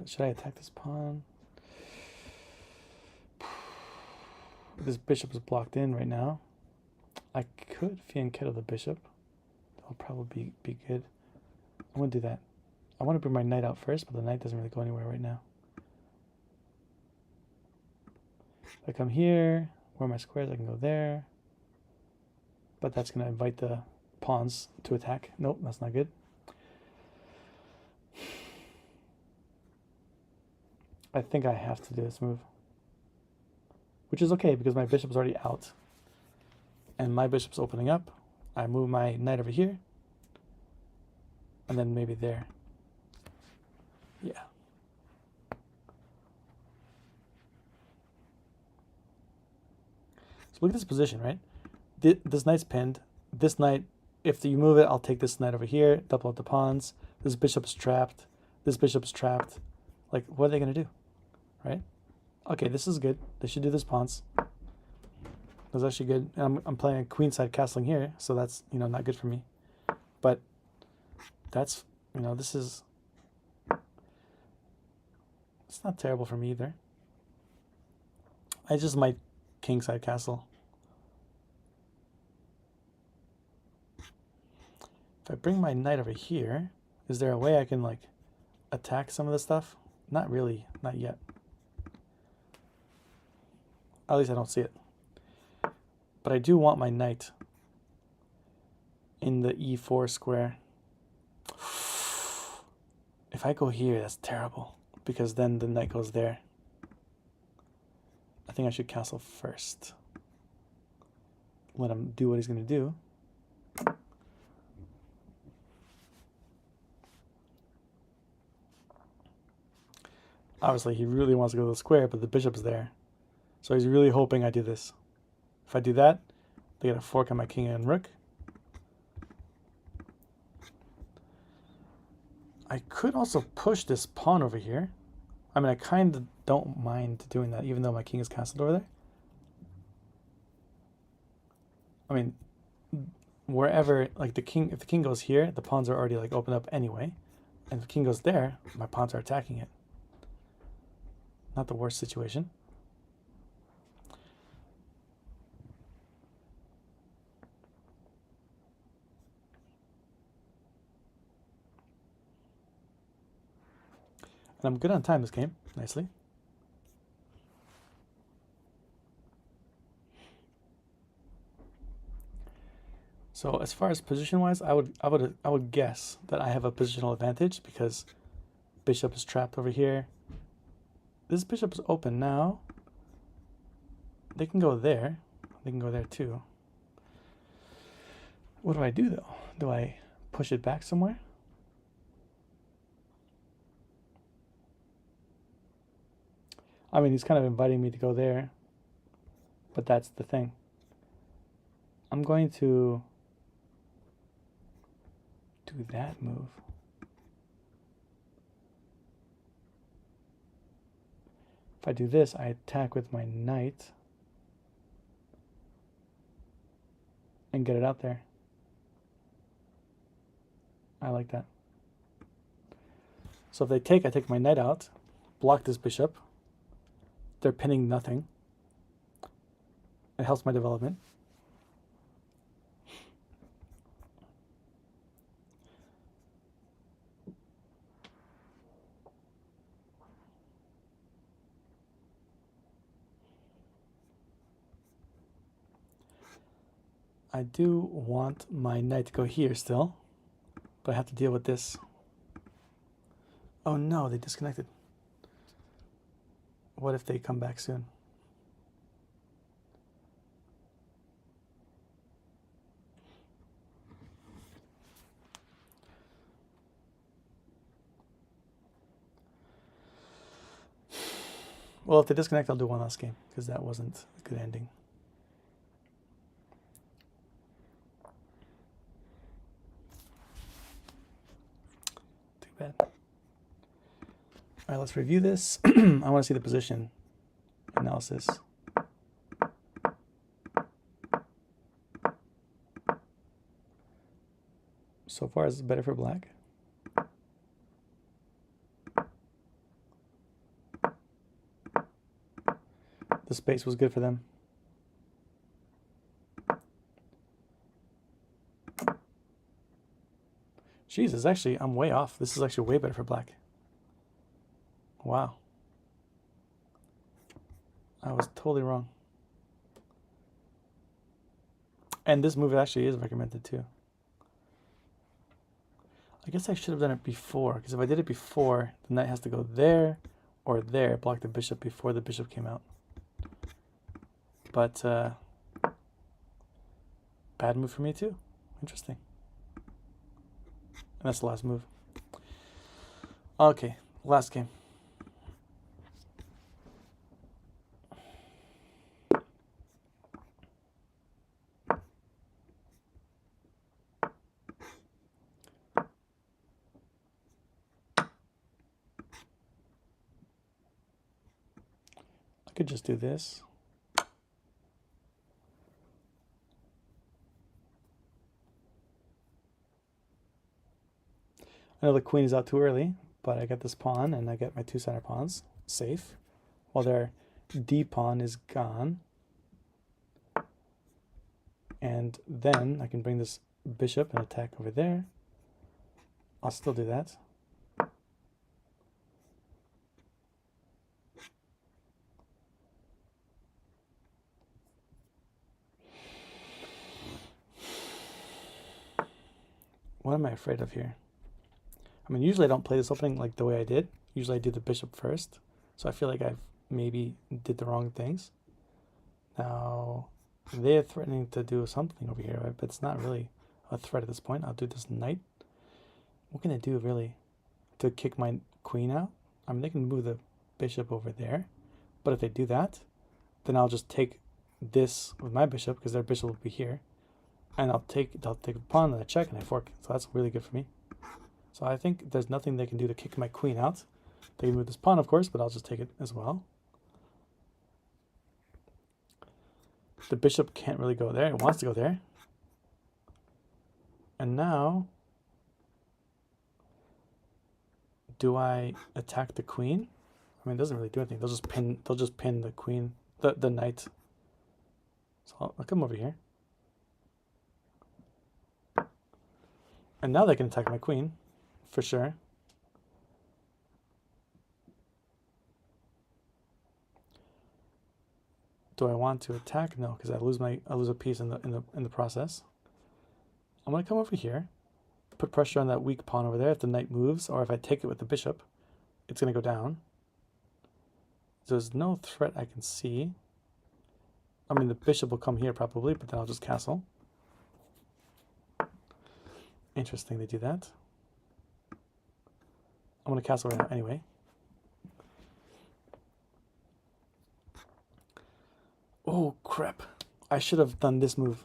Should I attack this pawn? This bishop is blocked in right now. I could fianchetto the bishop. That'll probably be good. I'm gonna do that. I want to bring my knight out first, but the knight doesn't really go anywhere right now. If I come here, where are my squares? I can go there. But that's gonna invite the pawns to attack. Nope, that's not good. I think I have to do this move. Which is okay because my bishop's already out. And my bishop's opening up. I move my knight over here. And then maybe there. Yeah. So look at this position, right? This knight's pinned. This knight, if you move it, I'll take this knight over here, double up the pawns. This bishop's trapped. This bishop's trapped. Like, what are they going to do? Right? Okay, this is good. They should do this pawns. That's actually good. And I'm playing a queenside castling here, so that's, not good for me. But that's, this is... It's not terrible for me either. I just might kingside castle. If I bring my knight over here, is there a way I can, like, attack some of this stuff? Not really. Not yet. At least I don't see it. But I do want my knight in the e4 square. If I go here, that's terrible. Because then the knight goes there. I think I should castle first. Let him do what he's going to do. Obviously, he really wants to go to the square, but the bishop's there. So he's really hoping I do this. If I do that, they get a fork on my king and rook. I could also push this pawn over here. I mean, I kind of don't mind doing that, even though my king is castled over there. I mean, wherever, like the king, if the king goes here, the pawns are already like opened up anyway. And if the king goes there, my pawns are attacking it. Not the worst situation. And I'm good on time this game, nicely. So as far as position-wise, I would guess that I have a positional advantage because bishop is trapped over here. This bishop is open now. They can go there. They can go there too. What do I do though? Do I push it back somewhere? I mean, he's kind of inviting me to go there, but that's the thing. I'm going to do that move. If I do this, I attack with my knight and get it out there. I like that. So if they take, I take my knight out, block this bishop. They're pinning nothing. It helps my development. I do want my knight to go here still, but I have to deal with this. Oh no, they disconnected. What if they come back soon? Well, if they disconnect, I'll do one last game, because that wasn't a good ending. Too bad. All right, let's review this. I want to see the position analysis. So far, it's better for black. The space was good for them. Jesus, actually, I'm way off. This is actually way better for black. Wow. I was totally wrong. And this move actually is recommended too. I guess I should have done it before, because if I did it before, the knight has to go there or there, block the bishop before the bishop came out. But bad move for me too. Interesting. And that's the last move. Okay, last game. I could just do this. I know the queen is out too early, but I get this pawn and I get my two center pawns safe, while their d pawn is gone. And then I can bring this bishop and attack over there. I'll still do that. What am I afraid of here? I mean, usually I don't play this opening like the way I did. Usually I do the bishop first. So I feel like I've maybe did the wrong things. Now, they're threatening to do something over here, right? But it's not really a threat at this point. I'll do this knight. What can I do, really, to kick my queen out? I mean, they can move the bishop over there. But if they do that, then I'll just take this with my bishop, because their bishop will be here. And I'll take the pawn and I check and I fork. So that's really good for me. So I think there's nothing they can do to kick my queen out. They can move this pawn, of course, but I'll just take it as well. The bishop can't really go there. It wants to go there. And now, do I attack the queen? I mean, it doesn't really do anything. They'll just pin the queen, the knight. So I'll come over here. And now they can attack my queen, for sure. Do I want to attack? No, because I lose a piece in the process. I'm gonna come over here, put pressure on that weak pawn over there. If the knight moves, or if I take it with the bishop, it's gonna go down. There's no threat I can see. I mean, the bishop will come here probably, but then I'll just castle. Interesting, they do that. I'm going to castle right now anyway. Oh, crap. I should have done this move.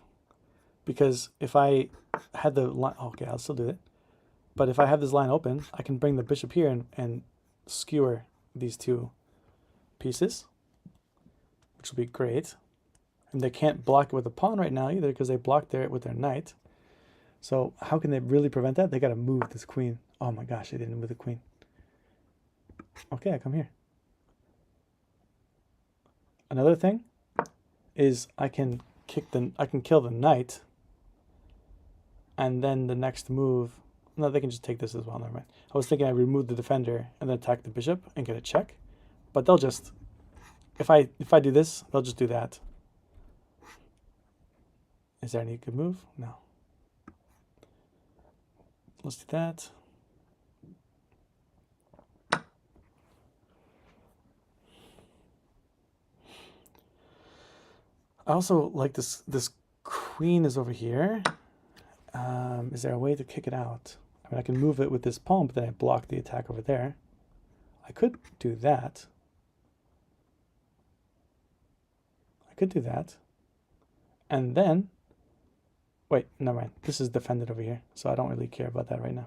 Because if I had the line... Oh, okay, I'll still do it. But if I have this line open, I can bring the bishop here and skewer these two pieces, which will be great. And they can't block it with a pawn right now either because they blocked it with their knight. So how can they really prevent that? They got to move this queen. Oh my gosh, they didn't move the queen. Okay, I come here. Another thing is I can kill the knight, and then the next move. No, they can just take this as well. Never mind. I was thinking I remove the defender and then attack the bishop and get a check, but they'll just if I do this, they'll just do that. Is there any good move? No. Let's do that. I also like this queen is over here. Is there a way to kick it out? I mean, I can move it with this pawn, but then I block the attack over there. I could do that. And then, wait, never mind. This is defended over here, so I don't really care about that right now.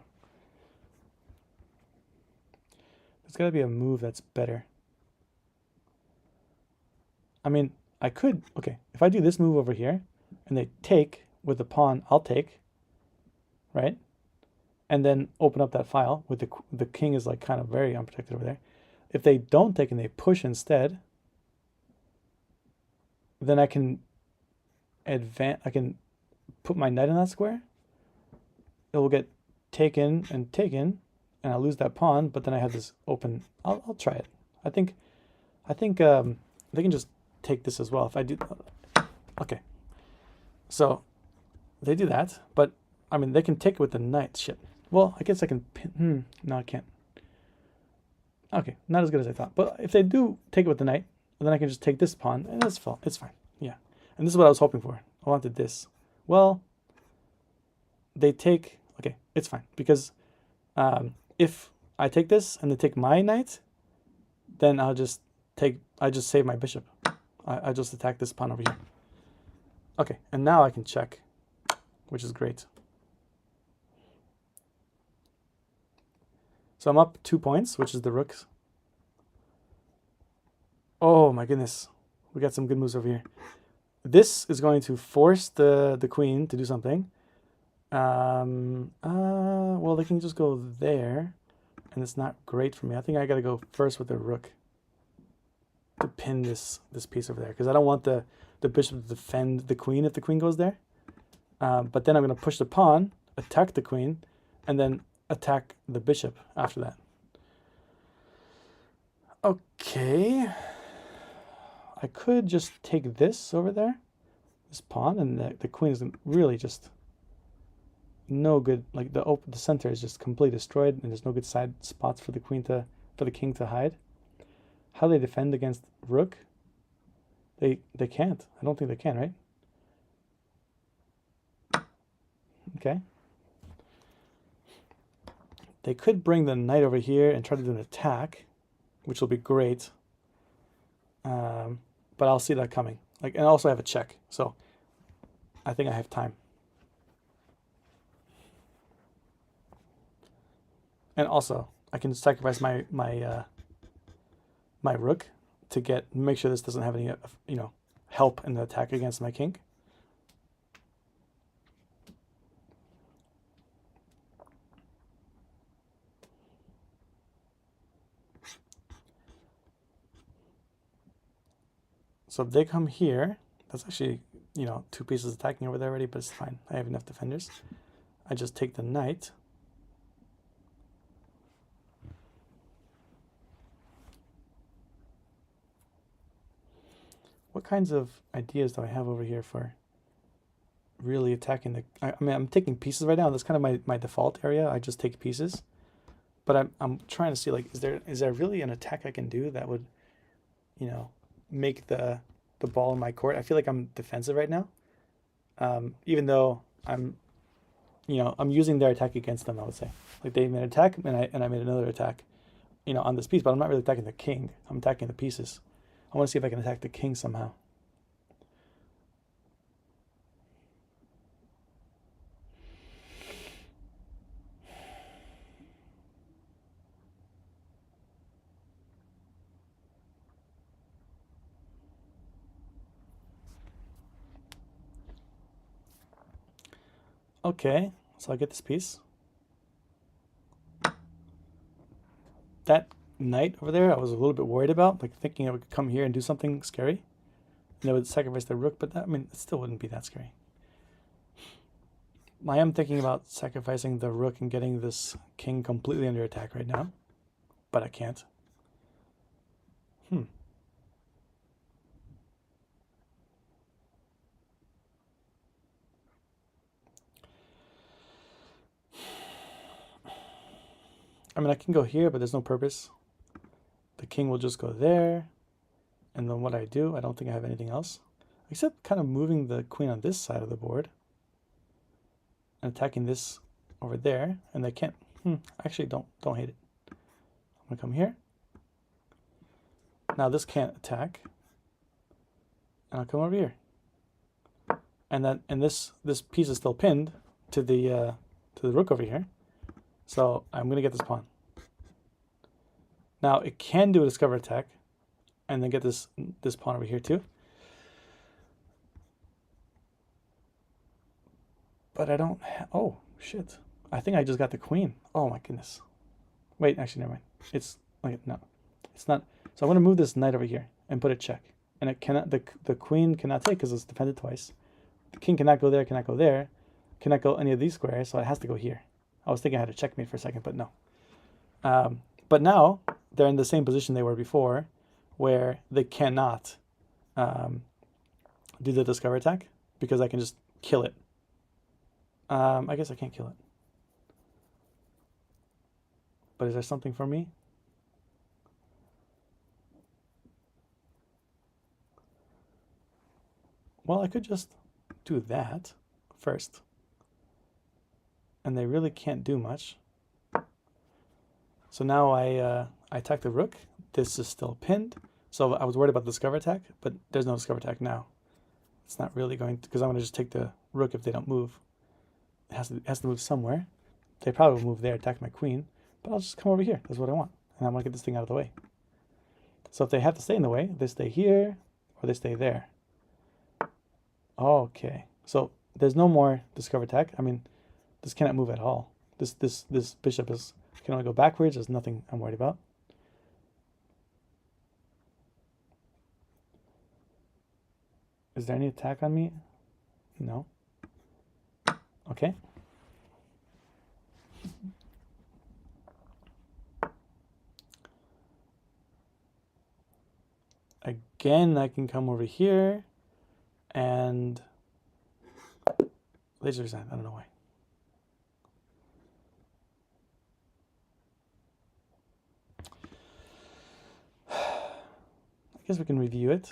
There's got to be a move that's better. I mean, I could, okay, if I do this move over here, and they take with the pawn, I'll take, right? And then open up that file with the king is like kind of very unprotected over there. If they don't take and they push instead, then I can put my knight in that square. It will get taken, and I'll lose that pawn, but then I have this open. I'll try it. I think they can just take this as well if I do. Okay. So they do that, but I mean they can take it with the knight. Shit. Well, I guess I can pin. No, I can't. Okay, not as good as I thought. But if they do take it with the knight, then I can just take this pawn, and that's fine. It's fine. Yeah. And this is what I was hoping for. I wanted this. Well, they take. Okay, it's fine because if I take this and they take my knight, then I just save my bishop. I just attack this pawn over here. Okay, and now I can check, which is great. So I'm up 2 points, which is the rooks. Oh my goodness. We got some good moves over here. This is going to force the queen to do something. Well, they can just go there, and it's not great for me. I think I got to go first with the rook to pin this piece over there, because I don't want the bishop to defend the queen if the queen goes there. But then I'm going to push the pawn, attack the queen, and then attack the bishop after that. Okay. I could just take this over there, this pawn, and the queen is really just no good. Like the center is just completely destroyed, and there's no good side spots for the king to hide. How they defend against rook? They can't. I don't think they can, right? Okay. They could bring the knight over here and try to do an attack, which will be great. But I'll see that coming. And also I have a check, so I think I have time. And also, I can sacrifice my rook to make sure this doesn't have any help in the attack against my king. So if they come here, that's actually, 2 pieces attacking over there already, but it's fine. I have enough defenders. I just take the knight. What kinds of ideas do I have over here for really attacking the... I mean, I'm taking pieces right now. That's kind of my default area. I just take pieces. But I'm trying to see, is there really an attack I can do that would, make the ball in my court? I feel like I'm defensive right now, even though I'm using their attack against them. I would say, like, they made an attack and I made another attack, on this piece. But I'm not really attacking the king. I'm attacking the pieces. I want to see if I can attack the king somehow. Okay, so I get this piece. That knight over there, I was a little bit worried about, like thinking I would come here and do something scary. And I would sacrifice the rook, but that, I mean, it still wouldn't be that scary. I am thinking about sacrificing the rook and getting this king completely under attack right now, but I can't. I mean, I can go here, but there's no purpose. The king will just go there. And then what I do, I don't think I have anything else. Except kind of moving the queen on this side of the board. And attacking this over there. And they can't... actually, don't hate it. I'm going to come here. Now this can't attack. And I'll come over here. And this piece is still pinned to the rook over here. So I'm going to get this pawn. Now it can do a discover attack and then get this pawn over here too. But I don't... Oh, shit. I think I just got the queen. Oh my goodness. Wait, actually, never mind. It's... like no. It's not... So I'm going to move this knight over here and put a check. And it cannot... The queen cannot take because it's defended twice. The king cannot go there, cannot go there. Cannot go any of these squares, so it has to go here. I was thinking I had a checkmate for a second, but no. But now they're in the same position they were before, where they cannot do the discover attack because I can just kill it. I guess I can't kill it. But is there something for me? Well, I could just do that first. And they really can't do much. So now I attack the rook. This is still pinned. So I was worried about the discover attack, but there's no discover attack now. It's not really going to, because I'm going to just take the rook if they don't move. It has to move somewhere. They probably will move there, attack my queen, but I'll just come over here. That's what I want. And I'm going to get this thing out of the way. So if they have to stay in the way, they stay here or they stay there. Okay. So there's no more discover attack. I mean, this cannot move at all. This bishop can only go backwards. There's nothing I'm worried about. Is there any attack on me? No. Okay. Again, I can come over here and laser design. I don't know why. I guess we can review it.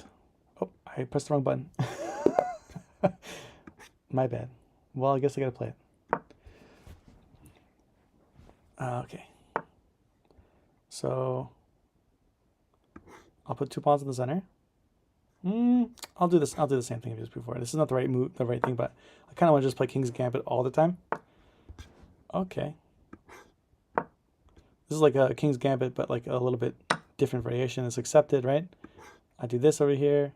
Oh, I pressed the wrong button. My bad. Well, I guess I gotta play it. Okay. So I'll put 2 pawns in the center. I'll do this. I'll do the same thing I did before. This is not the right move, the right thing, but I kind of want to just play King's Gambit all the time. Okay. This is like a King's Gambit, but like a little bit different variation. It's accepted, right? I do this over here.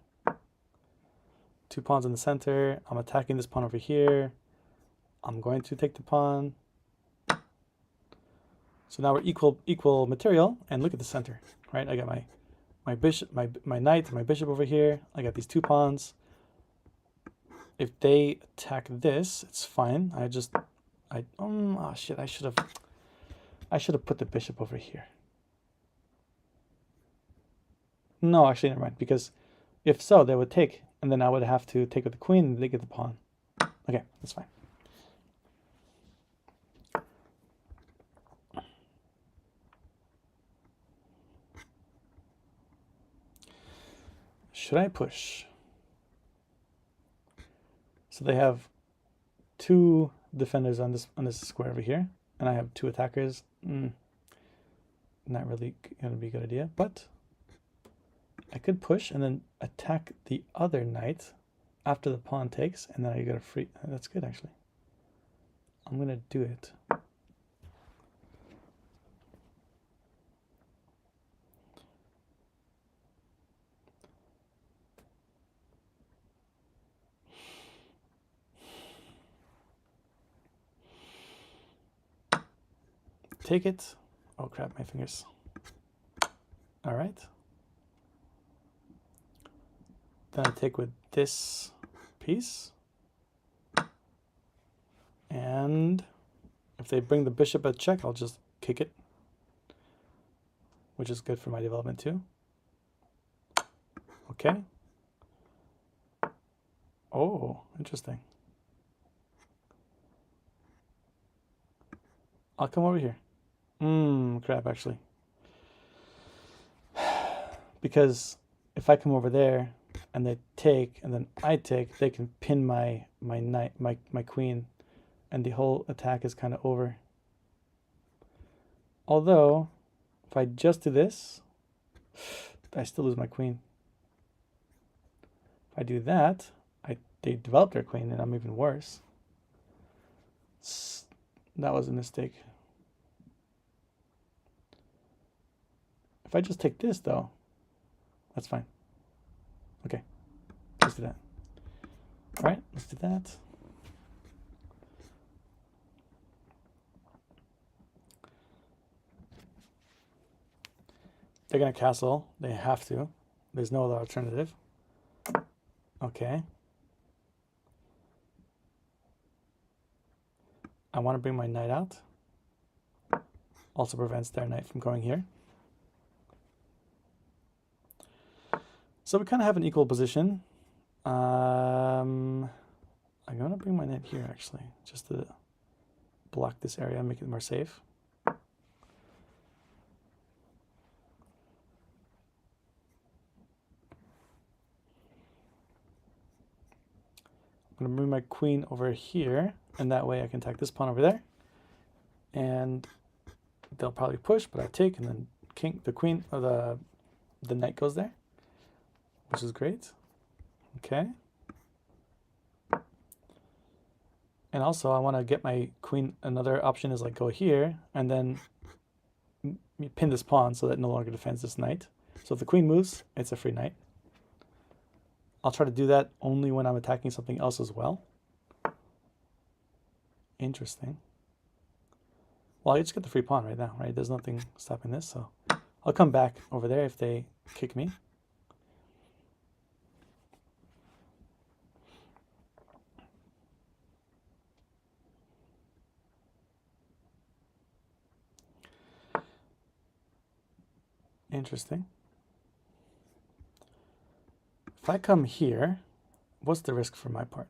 2 pawns in the center. I'm attacking this pawn over here. I'm going to take the pawn. So now we're equal material, and look at the center, right? I got my bishop, my knight, my bishop over here. I got these 2 pawns. If they attack this, it's fine. Oh shit! I should have put the bishop over here. No, actually, never mind. Because if so, they would take, and then I would have to take with the queen, and they get the pawn. Okay, that's fine. Should I push? So they have 2 defenders on this square over here, and I have 2 attackers. Not really gonna be a good idea, but I could push and then attack the other knight after the pawn takes, and then I get a free. That's good, actually. I'm gonna do it. take it. Oh crap, my fingers. All right. Then I take with this piece. And if they bring the bishop at check, I'll just kick it, which is good for my development too. Okay. Oh, interesting. I'll come over here. Crap, actually. Because if I come over there and they take and then I take, they can pin my knight, my queen, and the whole attack is kind of over. Although, if I just do this, I still lose my queen. If I do that, they develop their queen and I'm even worse. That was a mistake. If I just take this though, that's fine. Okay, let's do that. All right, let's do that. They're gonna castle, they have to. There's no other alternative. Okay. I want to bring my knight out. Also prevents their knight from going here. So we kind of have an equal position. I'm going to bring my knight here actually, just to block this area and make it more safe. I'm going to bring my queen over here, and that way I can attack this pawn over there. And they'll probably push, but I take, and then the queen or the knight goes there, which is great. Okay. And also I want to get my queen. Another option is like go here and then pin this pawn so that it no longer defends this knight. So if the queen moves, it's a free knight. I'll try to do that only when I'm attacking something else as well. Interesting. Well, I just get the free pawn right now, right? There's nothing stopping this, so I'll come back over there if they kick me. Interesting. If I come here, what's the risk for my part?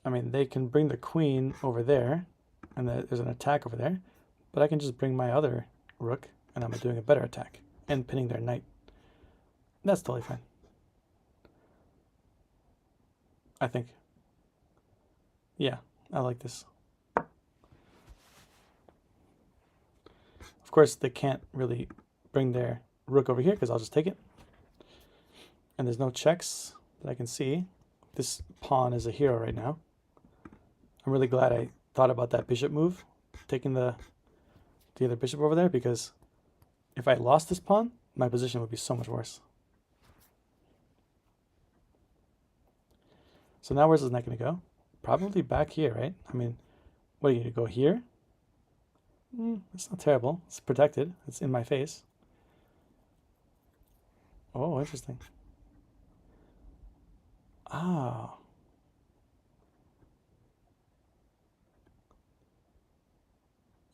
I mean, they can bring the queen over there, and there's an attack over there, but I can just bring my other rook, and I'm doing a better attack, and pinning their knight. That's totally fine. I think. Yeah, I like this. Of course, they can't really bring their rook over here because I'll just take it. And there's no checks that I can see. This pawn is a hero right now. I'm really glad I thought about that bishop move, taking the other bishop over there, because if I lost this pawn, my position would be so much worse. So now where's this knight going to go? Probably back here, right? I mean, what are you going to go here? It's not terrible. It's protected. It's in my face. Oh, interesting. Ah.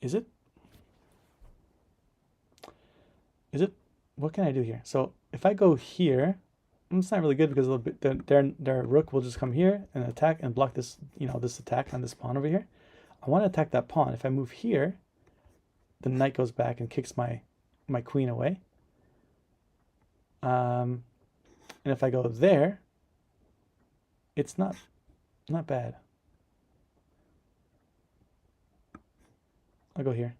Is it? What can I do here? So if I go here, it's not really good because their rook will just come here and attack and block this, this attack on this pawn over here. I want to attack that pawn. If I move here, the knight goes back and kicks my queen away. And if I go there, it's not bad. I'll go here.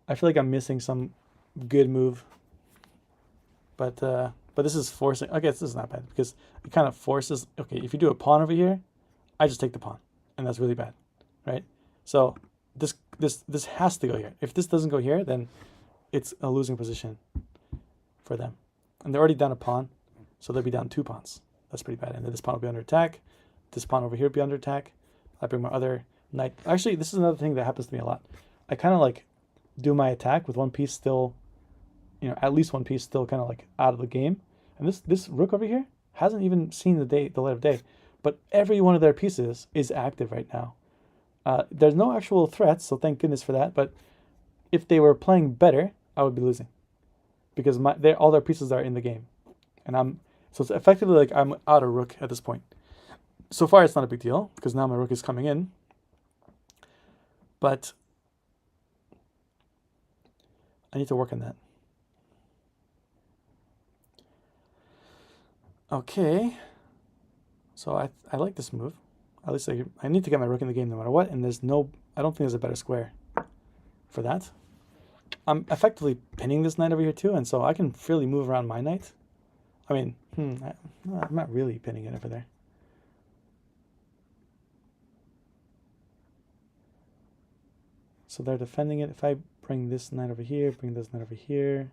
I feel like I'm missing some good move, but this is forcing. I guess this is not bad because it kind of forces. Okay, if you do a pawn over here, I just take the pawn, and that's really bad, right? So this has to go here. If this doesn't go here, then it's a losing position for them, and they're already down a pawn, so they'll be down 2 pawns. that's pretty bad. And then this pawn will be under attack. This pawn over here will be under attack. I bring my other knight. Actually, this is another thing that happens to me a lot. I kind of like do my attack with one piece still, you know, at least one piece still kind of like out of the game. And this rook over here hasn't even seen the light of day, but every one of their pieces is active right now. There's no actual threats, so thank goodness for that. But if they were playing better, I would be losing, because all their pieces are in the game, and so it's effectively like I'm out a rook at this point. So far, it's not a big deal because now my rook is coming in, but I need to work on that. Okay, so I like this move. At least I need to get my rook in the game no matter what, and I don't think there's a better square for that. I'm effectively pinning this knight over here too, and so I can freely move around my knight. I mean, I'm not really pinning it over there. So they're defending it. If I bring this knight over here, bring this knight over here,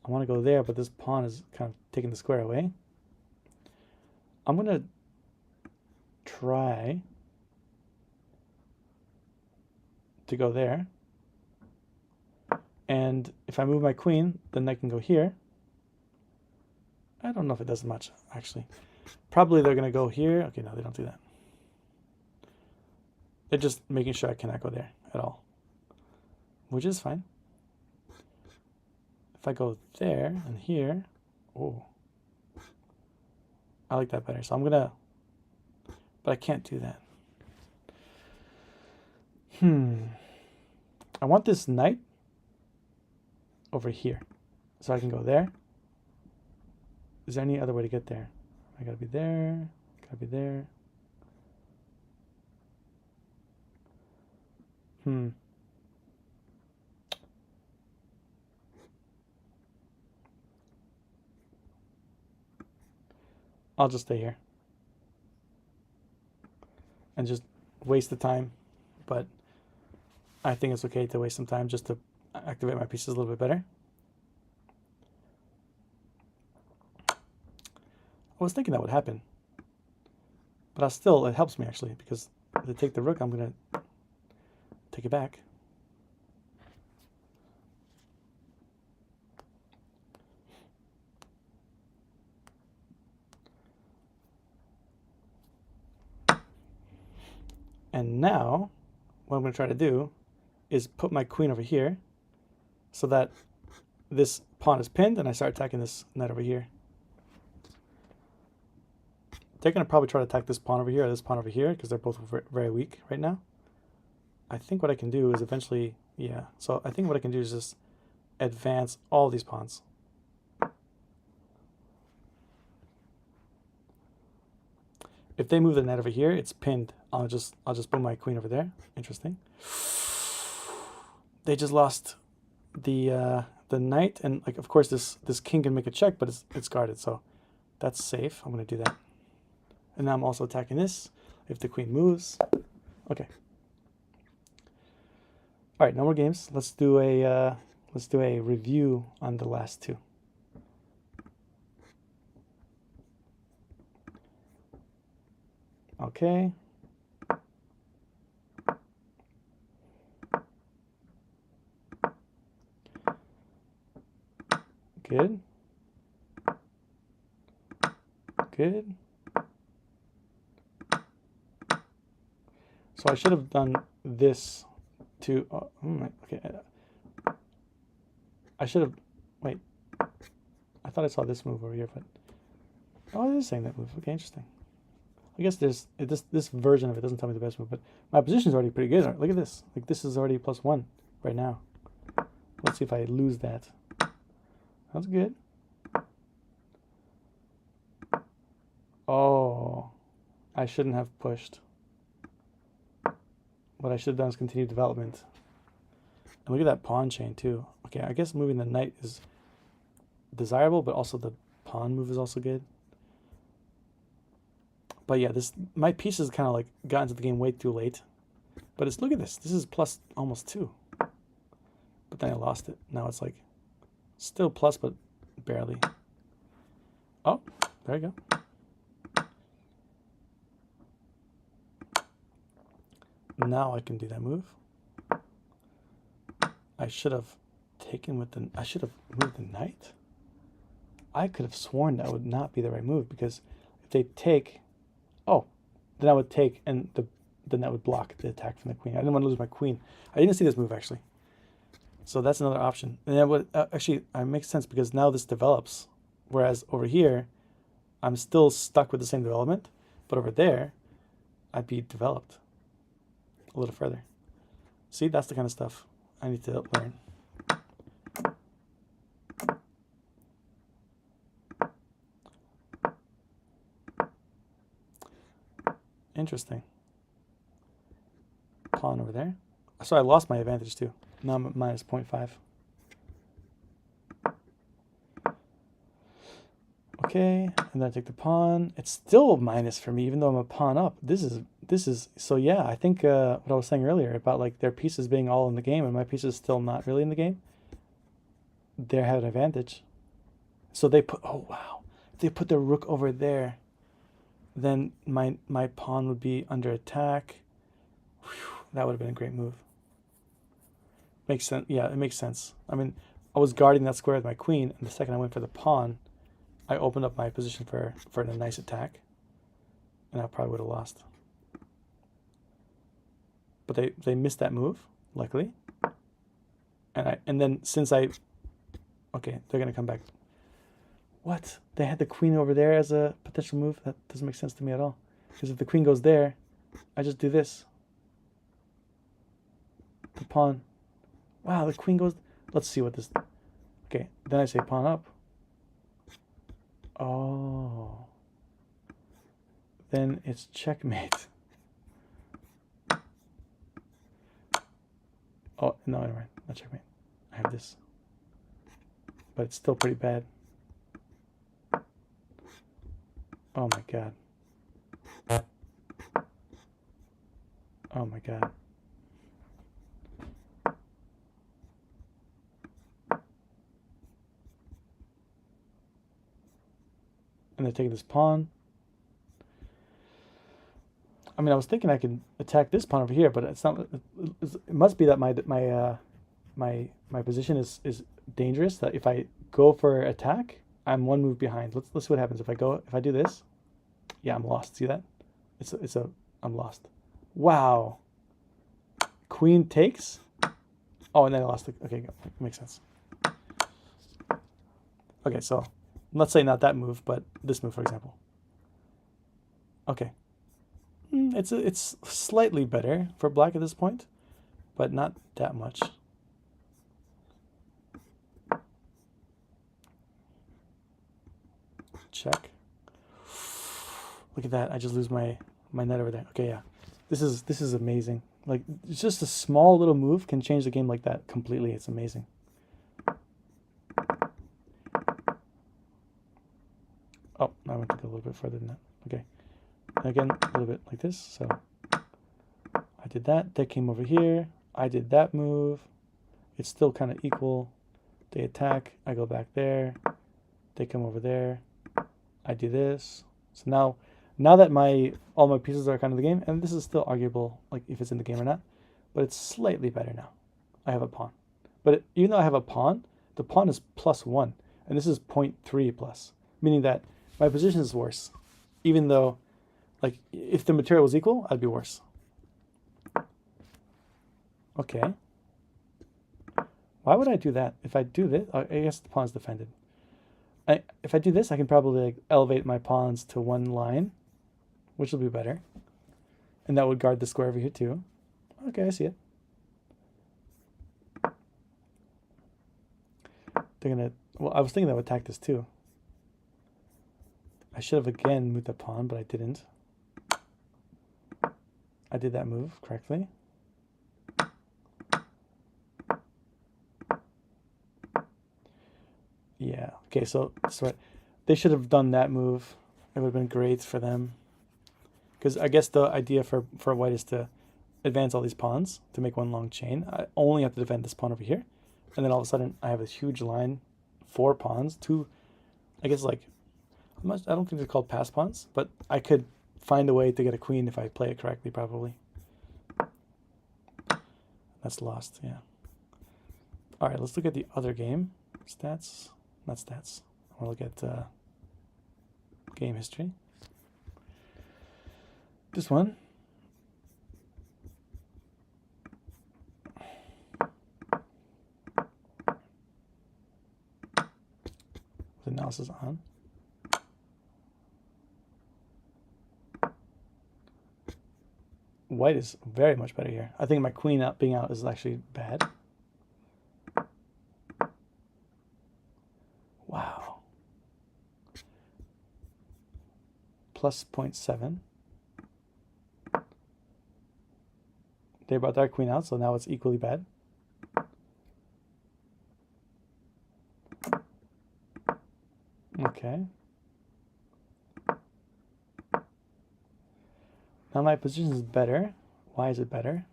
I want to go there, but this pawn is kind of taking the square away. I'm going to try to go there. And if I move my queen, the knight can go here. I don't know if it does much, actually. Probably they're going to go here. Okay, no, they don't do that. They're just making sure I cannot go there at all, which is fine. If I go there and here, oh, I like that better. So I'm going to, but I can't do that. I want this knight over here, so I can go there. Is there any other way to get there? I gotta be there, gotta be there. I'll just stay here and just waste the time, but I think it's okay to waste some time just to activate my pieces a little bit better. I was thinking that would happen, but it helps me actually, because if they take the rook, I'm gonna take it back. And now what I'm going to try to do is put my queen over here so that this pawn is pinned and I start attacking this knight over here. They're going to probably try to attack this pawn over here or this pawn over here because they're both very weak right now. I think what I can do is eventually, yeah, so I think what I can do is just advance all these pawns. If they move the knight over here, it's pinned. I'll just put my queen over there. Interesting. They just lost the knight, and like of course this king can make a check, but it's guarded, so that's safe. I'm gonna do that. And now I'm also attacking this if the queen moves. Okay. All right, no more games. Let's do a review on the last two. Okay. Good. Good. So I should have done this to, okay. I should have, wait. I thought I saw this move over here, but, oh, it is saying that move. Okay, interesting. I guess this version of it doesn't tell me the best move, but my position is already pretty good. Look at this. Like, this is already +1 right now. Let's see if I lose that. That's good. Oh, I shouldn't have pushed. What I should have done is continue development. And look at that pawn chain too. Okay, I guess moving the knight is desirable, but also the pawn move is also good. But yeah, my pieces kind of like got into the game way too late. But look at this. This is plus almost 2. But then I lost it. Now it's like still plus, but barely. Oh, There you go. Now I can do that move. I should have taken with the... I should have moved the knight. I could have sworn that would not be the right move, because if they take... Oh, then I would take, and then that would block the attack from the queen. I didn't want to lose my queen. I didn't see this move, actually. So that's another option. And that would actually it makes sense, because now this develops. Whereas over here, I'm still stuck with the same development. But over there, I'd be developed a little further. See, that's the kind of stuff I need to learn. Interesting. Pawn over there. So I lost my advantage too. Now I'm at minus 0.5. Okay, and then I take the pawn. It's still a minus for me, even though I'm a pawn up. This is so yeah. I think what I was saying earlier about like their pieces being all in the game and my pieces still not really in the game. They have an advantage. So they put, oh wow, if they put the rook over there, then my pawn would be under attack. Whew, that would have been a great move. Makes sense. Yeah, it makes sense. I mean, I was guarding that square with my queen, and the second I went for the pawn, I opened up my position for a nice attack, and I probably would have lost. But they missed that move, luckily. And then since okay, they're gonna come back. What? They had the queen over there as a potential move? That doesn't make sense to me at all. Because if the queen goes there, I just do this. The pawn. Wow, the queen goes... Let's see what this... Okay, then I say pawn up. Oh. Then it's checkmate. Oh, no, never mind. Not checkmate. I have this. But it's still pretty bad. Oh my god. Oh my god. And they're taking this pawn. I mean, I was thinking I could attack this pawn over here, but it's not. It must be that my position is dangerous. That if I go for attack, I'm one move behind. Let's see what happens if I do this. Yeah, I'm lost. See that? I'm lost. Wow. Queen takes. Oh, and then I lost. Okay, makes sense. Okay, so let's say not that move, but this move, for example. Okay. It's slightly better for black at this point, but not that much. Check. Look at that. I just lose my knight over there. Okay, yeah. This is amazing. Like, it's just a small little move can change the game like that completely. It's amazing. Oh, I went to go a little bit further than that. Okay. Again, a little bit like this. So I did that. They came over here. I did that move. It's still kind of equal. They attack. I go back there. They come over there. I do this. So now that all my pieces are kind of the game, and this is still arguable, like if it's in the game or not, but it's slightly better now. I have a pawn. But even though I have a pawn, the pawn is +1, and this is 0.3 plus, meaning that my position is worse. Even though, like, if the material was equal, I'd be worse. Okay. Why would I do that? If I do this, I guess the pawn's defended. If I do this, I can probably like elevate my pawns to one line, which will be better. And that would guard the square over here too. Okay, I see it. They're gonna, well, I was thinking they would attack this too. I should have again moved the pawn, but I didn't. I did that move correctly. Yeah, okay, so they should have done that move. It would have been great for them. Because I guess the idea for white is to advance all these pawns to make one long chain. I only have to defend this pawn over here. And then all of a sudden I have this huge line, 4 pawns, 2, I guess like, I don't think they're called pass pawns, but I could find a way to get a queen if I play it correctly, probably. That's lost, yeah. All right, let's look at the other game. Stats, not stats. I want to look at game history. This one. With analysis on. White is very much better here. I think my queen being out is actually bad. Wow. Plus 0.7. They brought their queen out, so now it's equally bad. Okay. Now my position is better. Why is it better?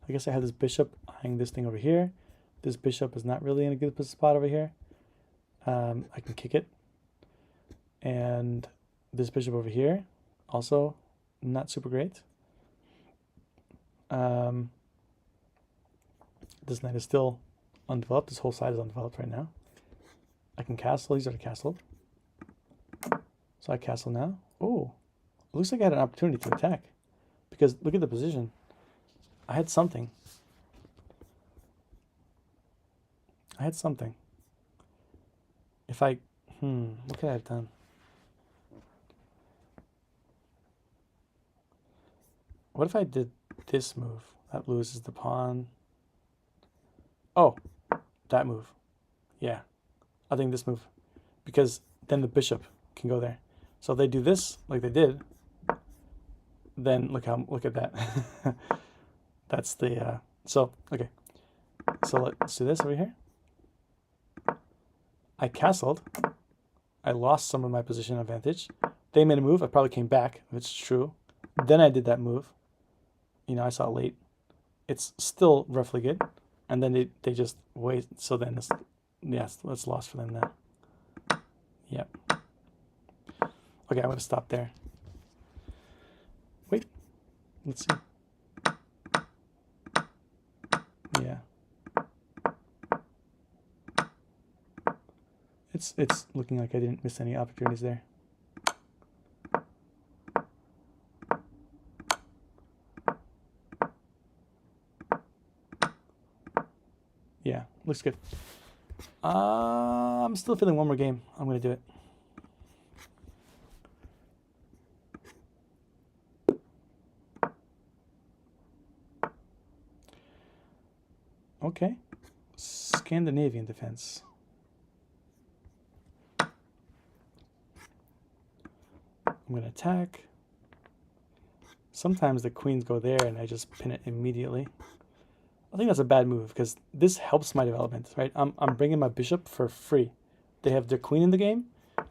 I guess I have this bishop eyeing this thing over here. This bishop is not really in a good spot over here. I can kick it. And this bishop over here, also not super great. This knight is still undeveloped. This whole side is undeveloped right now. I can castle. He's already castled. So I castle now. Oh, it looks like I had an opportunity to attack. Because look at the position. I had something. If I, what could I have done? What if I did this move? That loses the pawn. Oh, that move. Yeah, I think this move. Because then the bishop can go there. So if they do this like they did, then look at that. That's the, okay. So let's do this over here. I castled. I lost some of my position advantage. They made a move. I probably came back, if it's true. Then I did that move. You know, I saw it late. It's still roughly good. And then they just wait. So then it's, yes, it's lost for them now. Yep. Okay, I'm going to stop there. Wait. Let's see. Yeah. It's looking like I didn't miss any opportunities there. Yeah, looks good. I'm still feeling one more game. I'm going to do it. Okay. Scandinavian defense. I'm going to attack. Sometimes the queens go there and I just pin it immediately. I think that's a bad move because this helps my development, right? I'm bringing my bishop for free. They have their queen in the game.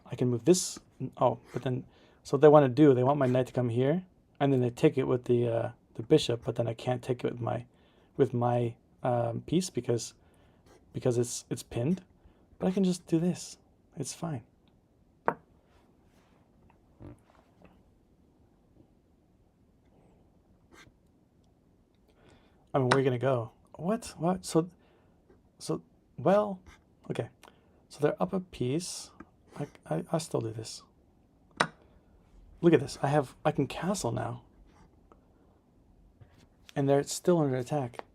I can move this. Oh, but then, so what they want to do, they want my knight to come here, and then they take it with the bishop, but then I can't take it with my piece because it's pinned. But I can just do this. It's fine. I mean, where are you gonna go? What? So, well, okay. So they're up a piece. I still do this. Look at this. I can castle now. And they're still under attack.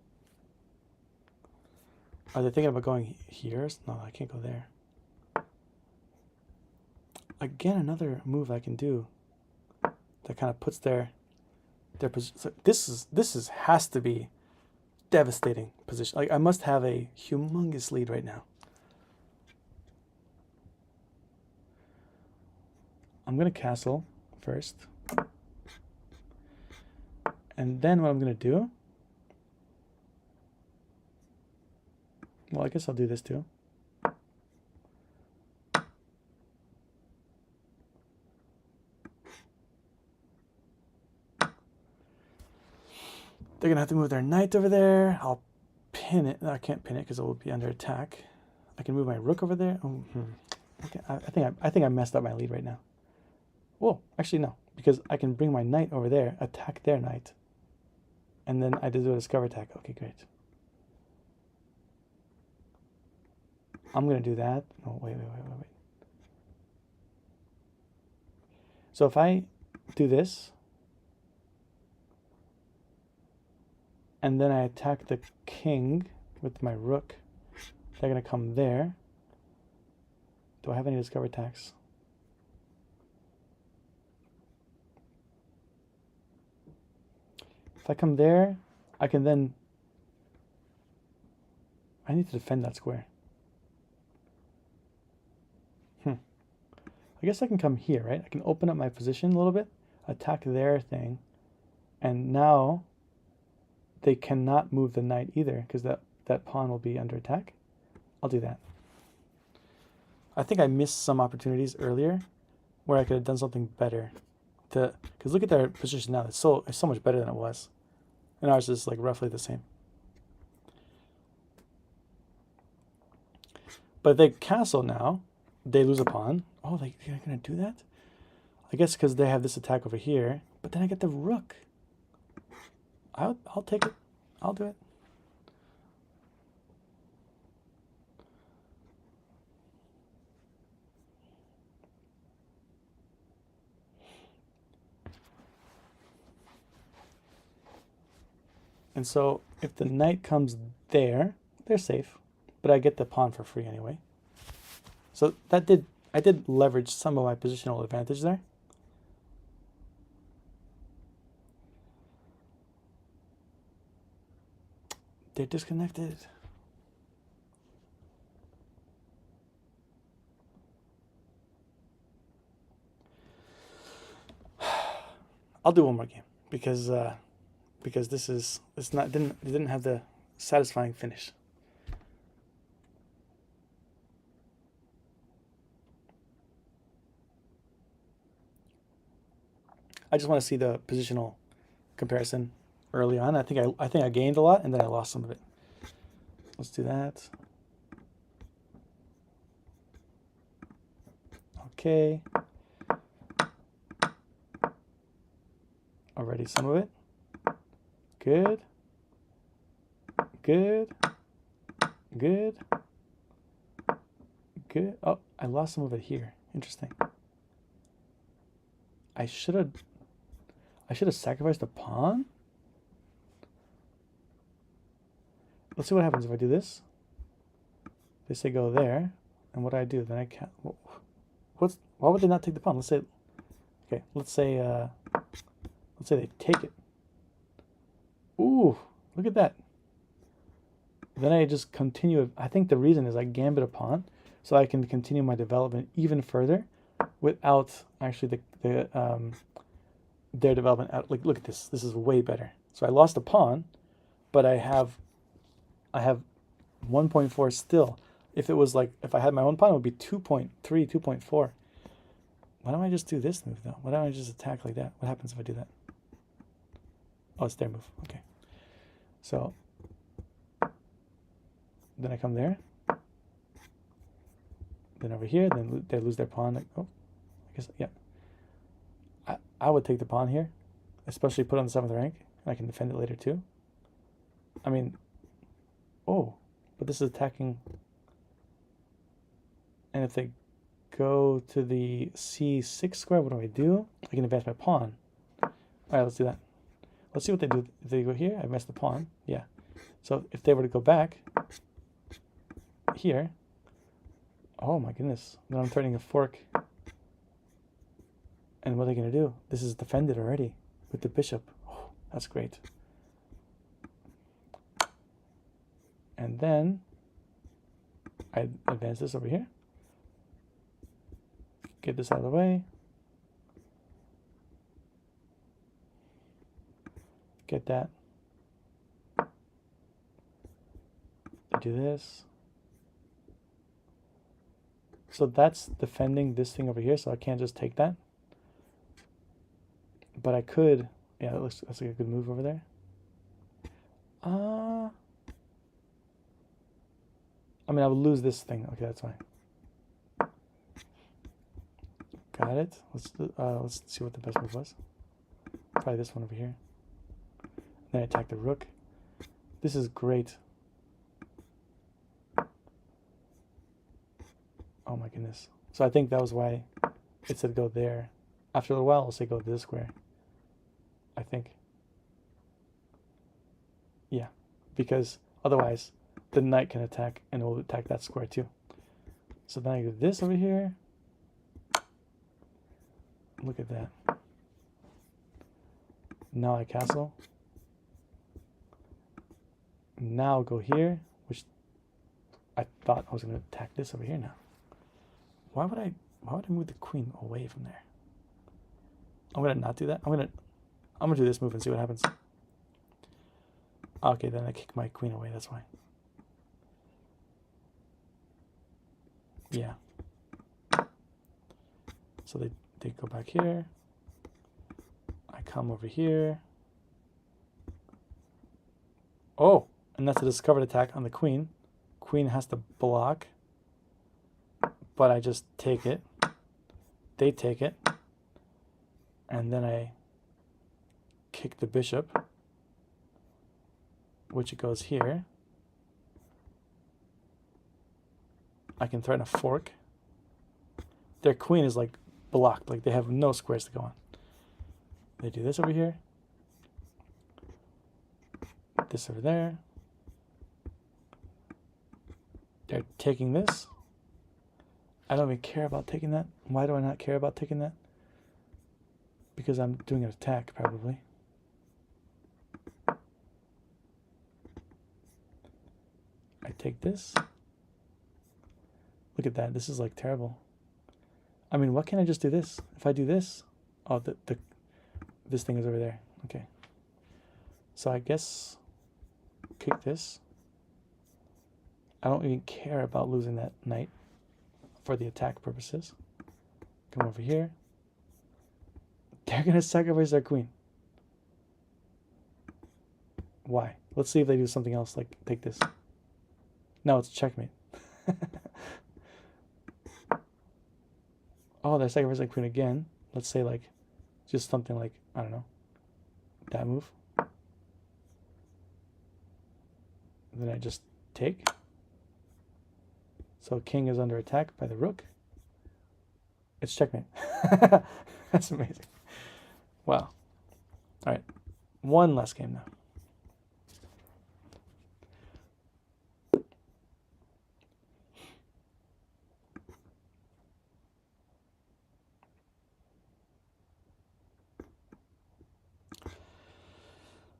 Are they thinking about going here? No, I can't go there. Again, another move I can do that kind of puts their position. So this has to be devastating position. Like I must have a humongous lead right now. I'm gonna castle first, and then what I'm gonna do, well, I guess I'll do this too. They're gonna have to move their knight over there. I'll pin it. No, I can't pin it because it will be under attack. I can move my rook over there. Oh, okay. I think I messed up my lead right now. Whoa, actually no, because I can bring my knight over there, attack their knight, and then I do a discover attack. Okay, great. I'm gonna do that. No, wait. So if I do this, and then I attack the king with my rook, they're gonna come there. Do I have any discover attacks? If I come there, I can then... I need to defend that square. I guess I can come here, right? I can open up my position a little bit, attack their thing, and now they cannot move the knight either because that pawn will be under attack. I'll do that. I think I missed some opportunities earlier where I could have done something better. Because look at their position now. It's so much better than it was. And ours is like roughly the same. But if they castle now, they lose a pawn. Oh, they're going to do that? I guess because they have this attack over here. But then I get the rook. I'll take it. I'll do it. And so if the knight comes there, they're safe. But I get the pawn for free anyway. So I did leverage some of my positional advantage there. They're disconnected. I'll do one more game because this is it didn't have the satisfying finish. I just want to see the positional comparison early on. I think I gained a lot and then I lost some of it. Let's do that. Okay. Already some of it. Good. Good. Good. Good. Oh, I lost some of it here. Interesting. I should have sacrificed a pawn. Let's see what happens if I do this. They say go there, and what do I do? Then I can't. Why would they not take the pawn? Let's say, okay. Let's say they take it. Ooh, look at that. Then I just continue. I think the reason is I gambit a pawn, so I can continue my development even further, without actually their development. Like, look at this. This is way better. So I lost a pawn, but I have 1.4 still. If it was like, if I had my own pawn, it would be 2.3, 2.4. Why don't I just do this move though? Why don't I just attack like that? What happens if I do that? Oh, it's their move. Okay. So then I come there. Then over here, then they lose their pawn. Like, oh, I guess, yeah. I would take the pawn here, especially put on the 7th rank, and I can defend it later too. I mean, oh, but this is attacking. And if they go to the c6 square, what do? I can advance my pawn. All right, let's do that. Let's see what they do. If they go here, I messed the pawn. Yeah. So if they were to go back here, oh my goodness. Then I'm threatening a fork. And what are they going to do? This is defended already with the bishop. Oh, that's great. And then I advance this over here. Get this out of the way. Get that. I do this. So that's defending this thing over here, so I can't just take that. But I could, yeah, that's like a good move over there. I mean, I would lose this thing. Okay, that's fine. got it. Let's see what the best move was. Probably this one over here. Then I attack the rook. This is great. Oh my goodness. So I think that was why it said go there. After a while, it'll say go to this square. I think. Yeah, because otherwise the knight can attack and it will attack that square too. So then I do this over here. Look at that. Now I castle. Now go here, which I thought I was going to attack this over here now. Why would I move the queen away from there? I'm going to not do that. I'm going to do this move and see what happens. Okay, then I kick my queen away, that's why. Yeah. So they go back here. I come over here. Oh, and that's a discovered attack on the queen. Queen has to block. But I just take it. They take it. And then I kick the bishop, which it goes here. I can threaten a fork. Their queen is like blocked, like they have no squares to go on. They do this over here. This over there. They're taking this. I don't even care about taking that. Why do I not care about taking that? Because I'm doing an attack, probably. I take this. Look at that. This is like terrible. I mean, what can I just do this? If I do this, oh, this thing is over there. Okay. So I guess kick this. I don't even care about losing that knight for the attack purposes. Come over here. They're going to sacrifice their queen. Why? Let's see if they do something else, like take this. No, it's checkmate. Oh, they're sacrificing their queen again. Let's say like, just something like, I don't know, that move. And then I just take. So king is under attack by the rook. It's checkmate. That's amazing. Wow. All right. One last game now.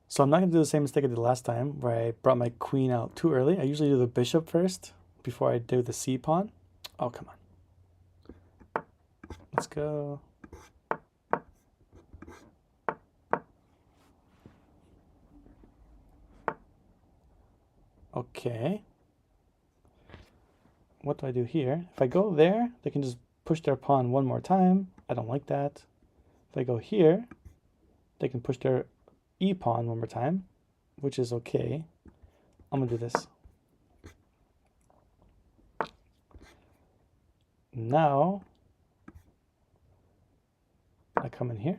So I'm not going to do the same mistake I did last time, where I brought my queen out too early. I usually do the bishop first, before I do the c pawn. Oh, come on. Let's go. Okay. What do I do here? If I go there, they can just push their pawn one more time. I don't like that. If I go here, they can push their e pawn one more time, which is okay. I'm gonna do this. Now I come in here.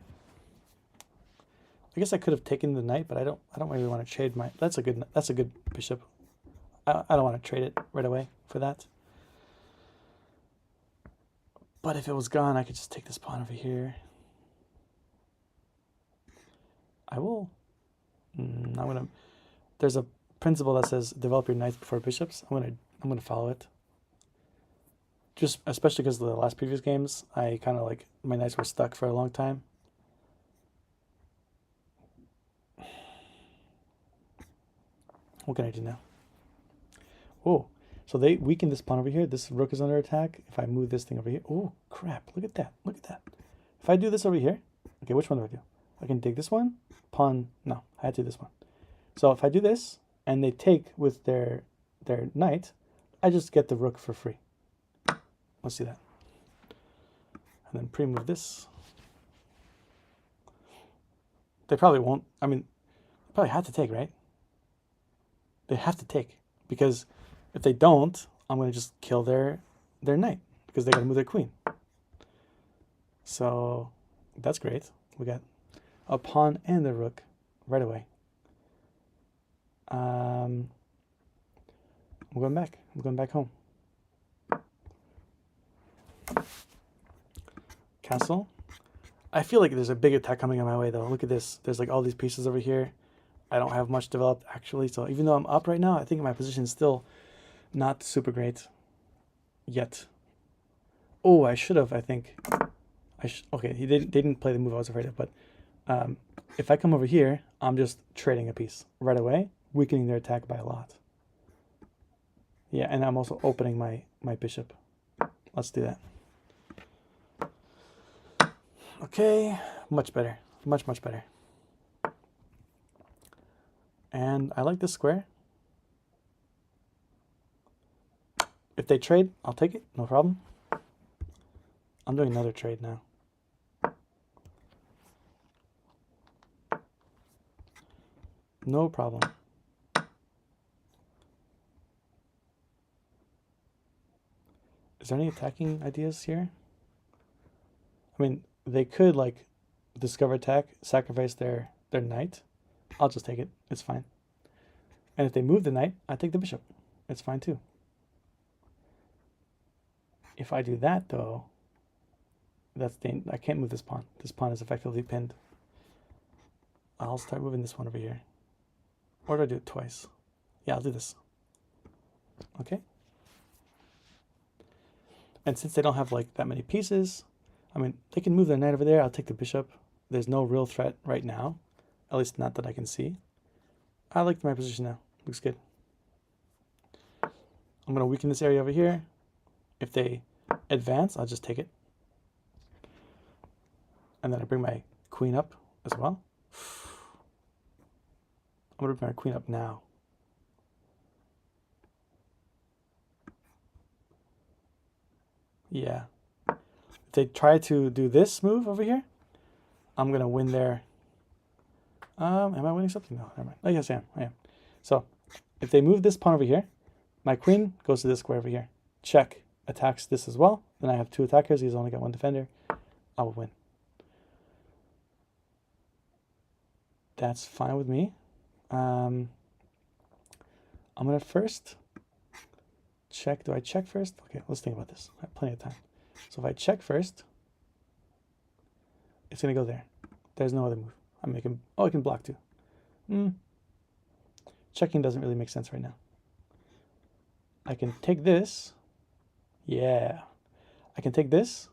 I guess I could have taken the knight, but I don't really want to trade my. That's a good bishop. I don't want to trade it right away for that. But if it was gone, I could just take this pawn over here. I will. I'm gonna. There's a principle that says develop your knights before bishops. I'm gonna follow it. Just especially because of the last previous games, I kind of like my knights were stuck for a long time. What can I do now? Oh, so they weaken this pawn over here. This rook is under attack. If I move this thing over here, oh crap! Look at that! Look at that! If I do this over here, okay, which one do I do? I can take this one. Pawn. No, I had to do this one. So if I do this and they take with their knight, I just get the rook for free. Let's see that. And then pre-move this. They probably won't. I mean, they probably have to take, right? They have to take, because if they don't, I'm going to just kill their knight, because they got to move their queen. So that's great. We got a pawn and a rook right away. I'm going back. I'm going back home. Castle. I feel like there's a big attack coming on my way though. Look at this. There's like all these pieces over here. I don't have much developed actually. So even though I'm up right now, I think my position is still not super great yet. Oh, I should have, I think. Okay, they didn't play the move I was afraid of, but if I come over here, I'm just trading a piece right away, weakening their attack by a lot. Yeah, and I'm also opening my bishop. Let's do that. Okay, much better. Much better. And I like this square. If they trade, I'll take it, no problem. I'm doing another trade now. No problem. Is there any attacking ideas here? I mean, they could like discover attack, sacrifice their knight. I'll just take it. It's fine. And if they move the knight, I take the bishop. It's fine too. If I do that though, I can't move this pawn. This pawn is effectively pinned. I'll start moving this one over here. Or do I do it twice? Yeah, I'll do this. Okay. And since they don't have like that many pieces, I mean, they can move their knight over there. I'll take the bishop. There's no real threat right now. At least not that I can see. I like my position now. Looks good. I'm going to weaken this area over here. If they advance, I'll just take it. And then I bring my queen up as well. I'm going to bring my queen up now. Yeah. If they try to do this move over here, I'm going to win there. Am I winning something? No, never mind. Oh, yes, I am. So if they move this pawn over here, my queen goes to this square over here. Check attacks this as well. Then I have two attackers. He's only got one defender. I will win. That's fine with me. I'm going to first check. Do I check first? Okay, let's think about this. I have plenty of time. So if I check first, it's going to go there. There's no other move. I'm making... Oh, I can block too. Checking doesn't really make sense right now. I can take this. Yeah. I can take this.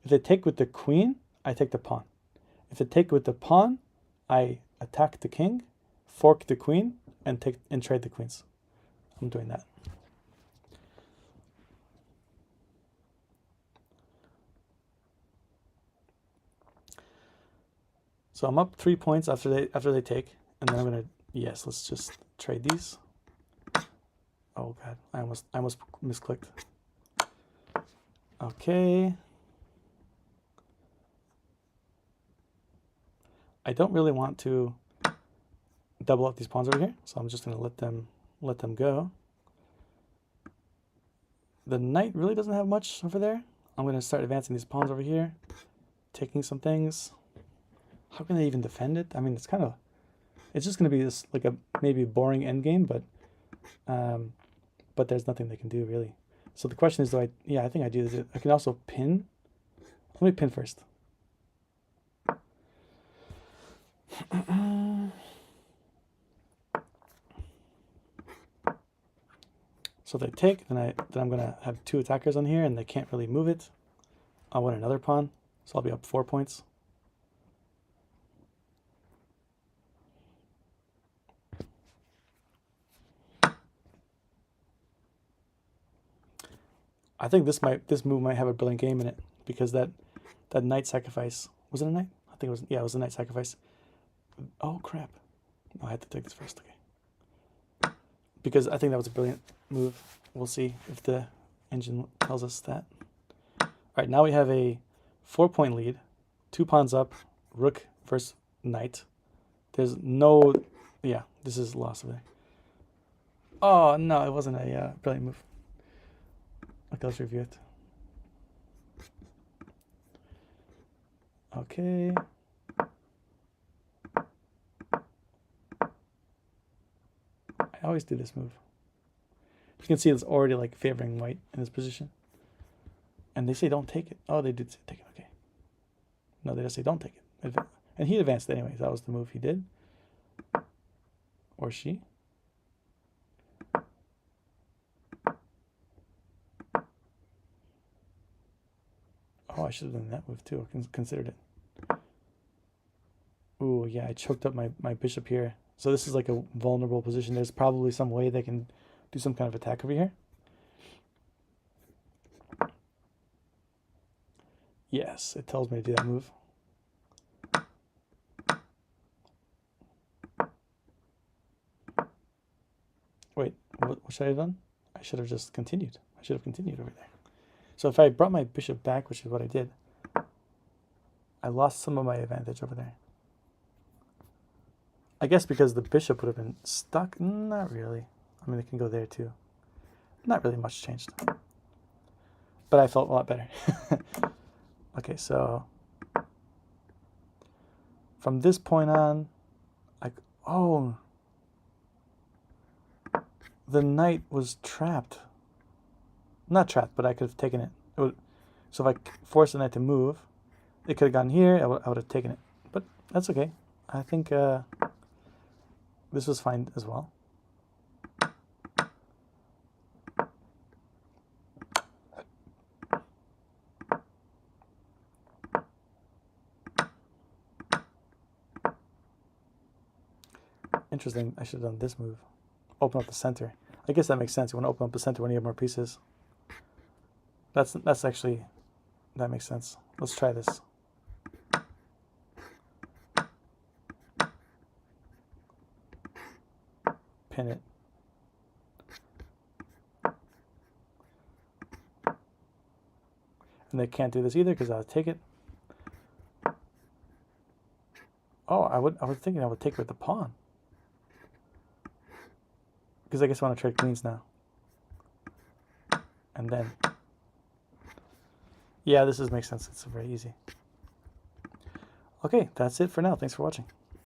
If they take with the queen, I take the pawn. If they take with the pawn, I attack the king, fork the queen, and trade the queens. I'm doing that. So I'm up 3 points after they take, and then I'm gonna let's just trade these. Oh god, I almost misclicked. Okay. I don't really want to double up these pawns over here, so I'm just gonna let them go. The knight really doesn't have much over there. I'm gonna start advancing these pawns over here, taking some things. How can they even defend it? I mean, it's just gonna be this like a maybe boring end game, but there's nothing they can do really. So the question is, I think I do this. I can also pin. Let me pin first. So if they take, then I'm gonna have two attackers on here, and they can't really move it. I'll win another pawn, so I'll be up 4 points. I think this move might have a brilliant game in it, because that knight sacrifice, was it a knight? I think it was. Yeah, it was a knight sacrifice. Oh crap! No, I had to take this first. Okay. Because I think that was a brilliant move. We'll see if the engine tells us that. All right, now we have a 4-point lead, 2 pawns up, rook versus knight. There's no, this is loss over there. Oh no, it wasn't a brilliant move. Okay, let's review it. Okay. I always do this move. You can see it's already like favoring white in this position. And they say don't take it. Oh, they did say take it. Okay. No, they just say don't take it. And he advanced anyway. That was the move he did. Or she. Oh, I should have done that move too. Considered it. Ooh, yeah, I choked up my bishop here. So this is like a vulnerable position. There's probably some way they can do some kind of attack over here. Yes, it tells me to do that move. Wait, what should I have done? I should have just continued. I should have continued over there. So if I brought my bishop back, which is what I did, I lost some of my advantage over there. I guess because the bishop would have been stuck. Not really. I mean, it can go there too. Not really much changed. But I felt a lot better. Okay, so from this point on, like, oh, the knight was trapped. Not trapped, but I could have taken it. So if I forced the knight to move, it could have gone here. I would have taken it. But that's okay. I think this was fine as well. Interesting. I should have done this move. Open up the center. I guess that makes sense. You want to open up the center when you have more pieces. That's actually, that makes sense. Let's try this. Pin it. And they can't do this either because I'll take it. Oh, I was thinking I would take it with the pawn. Because I guess I want to trade queens now. And then, yeah, this makes sense. It's very easy. Okay, that's it for now. Thanks for watching.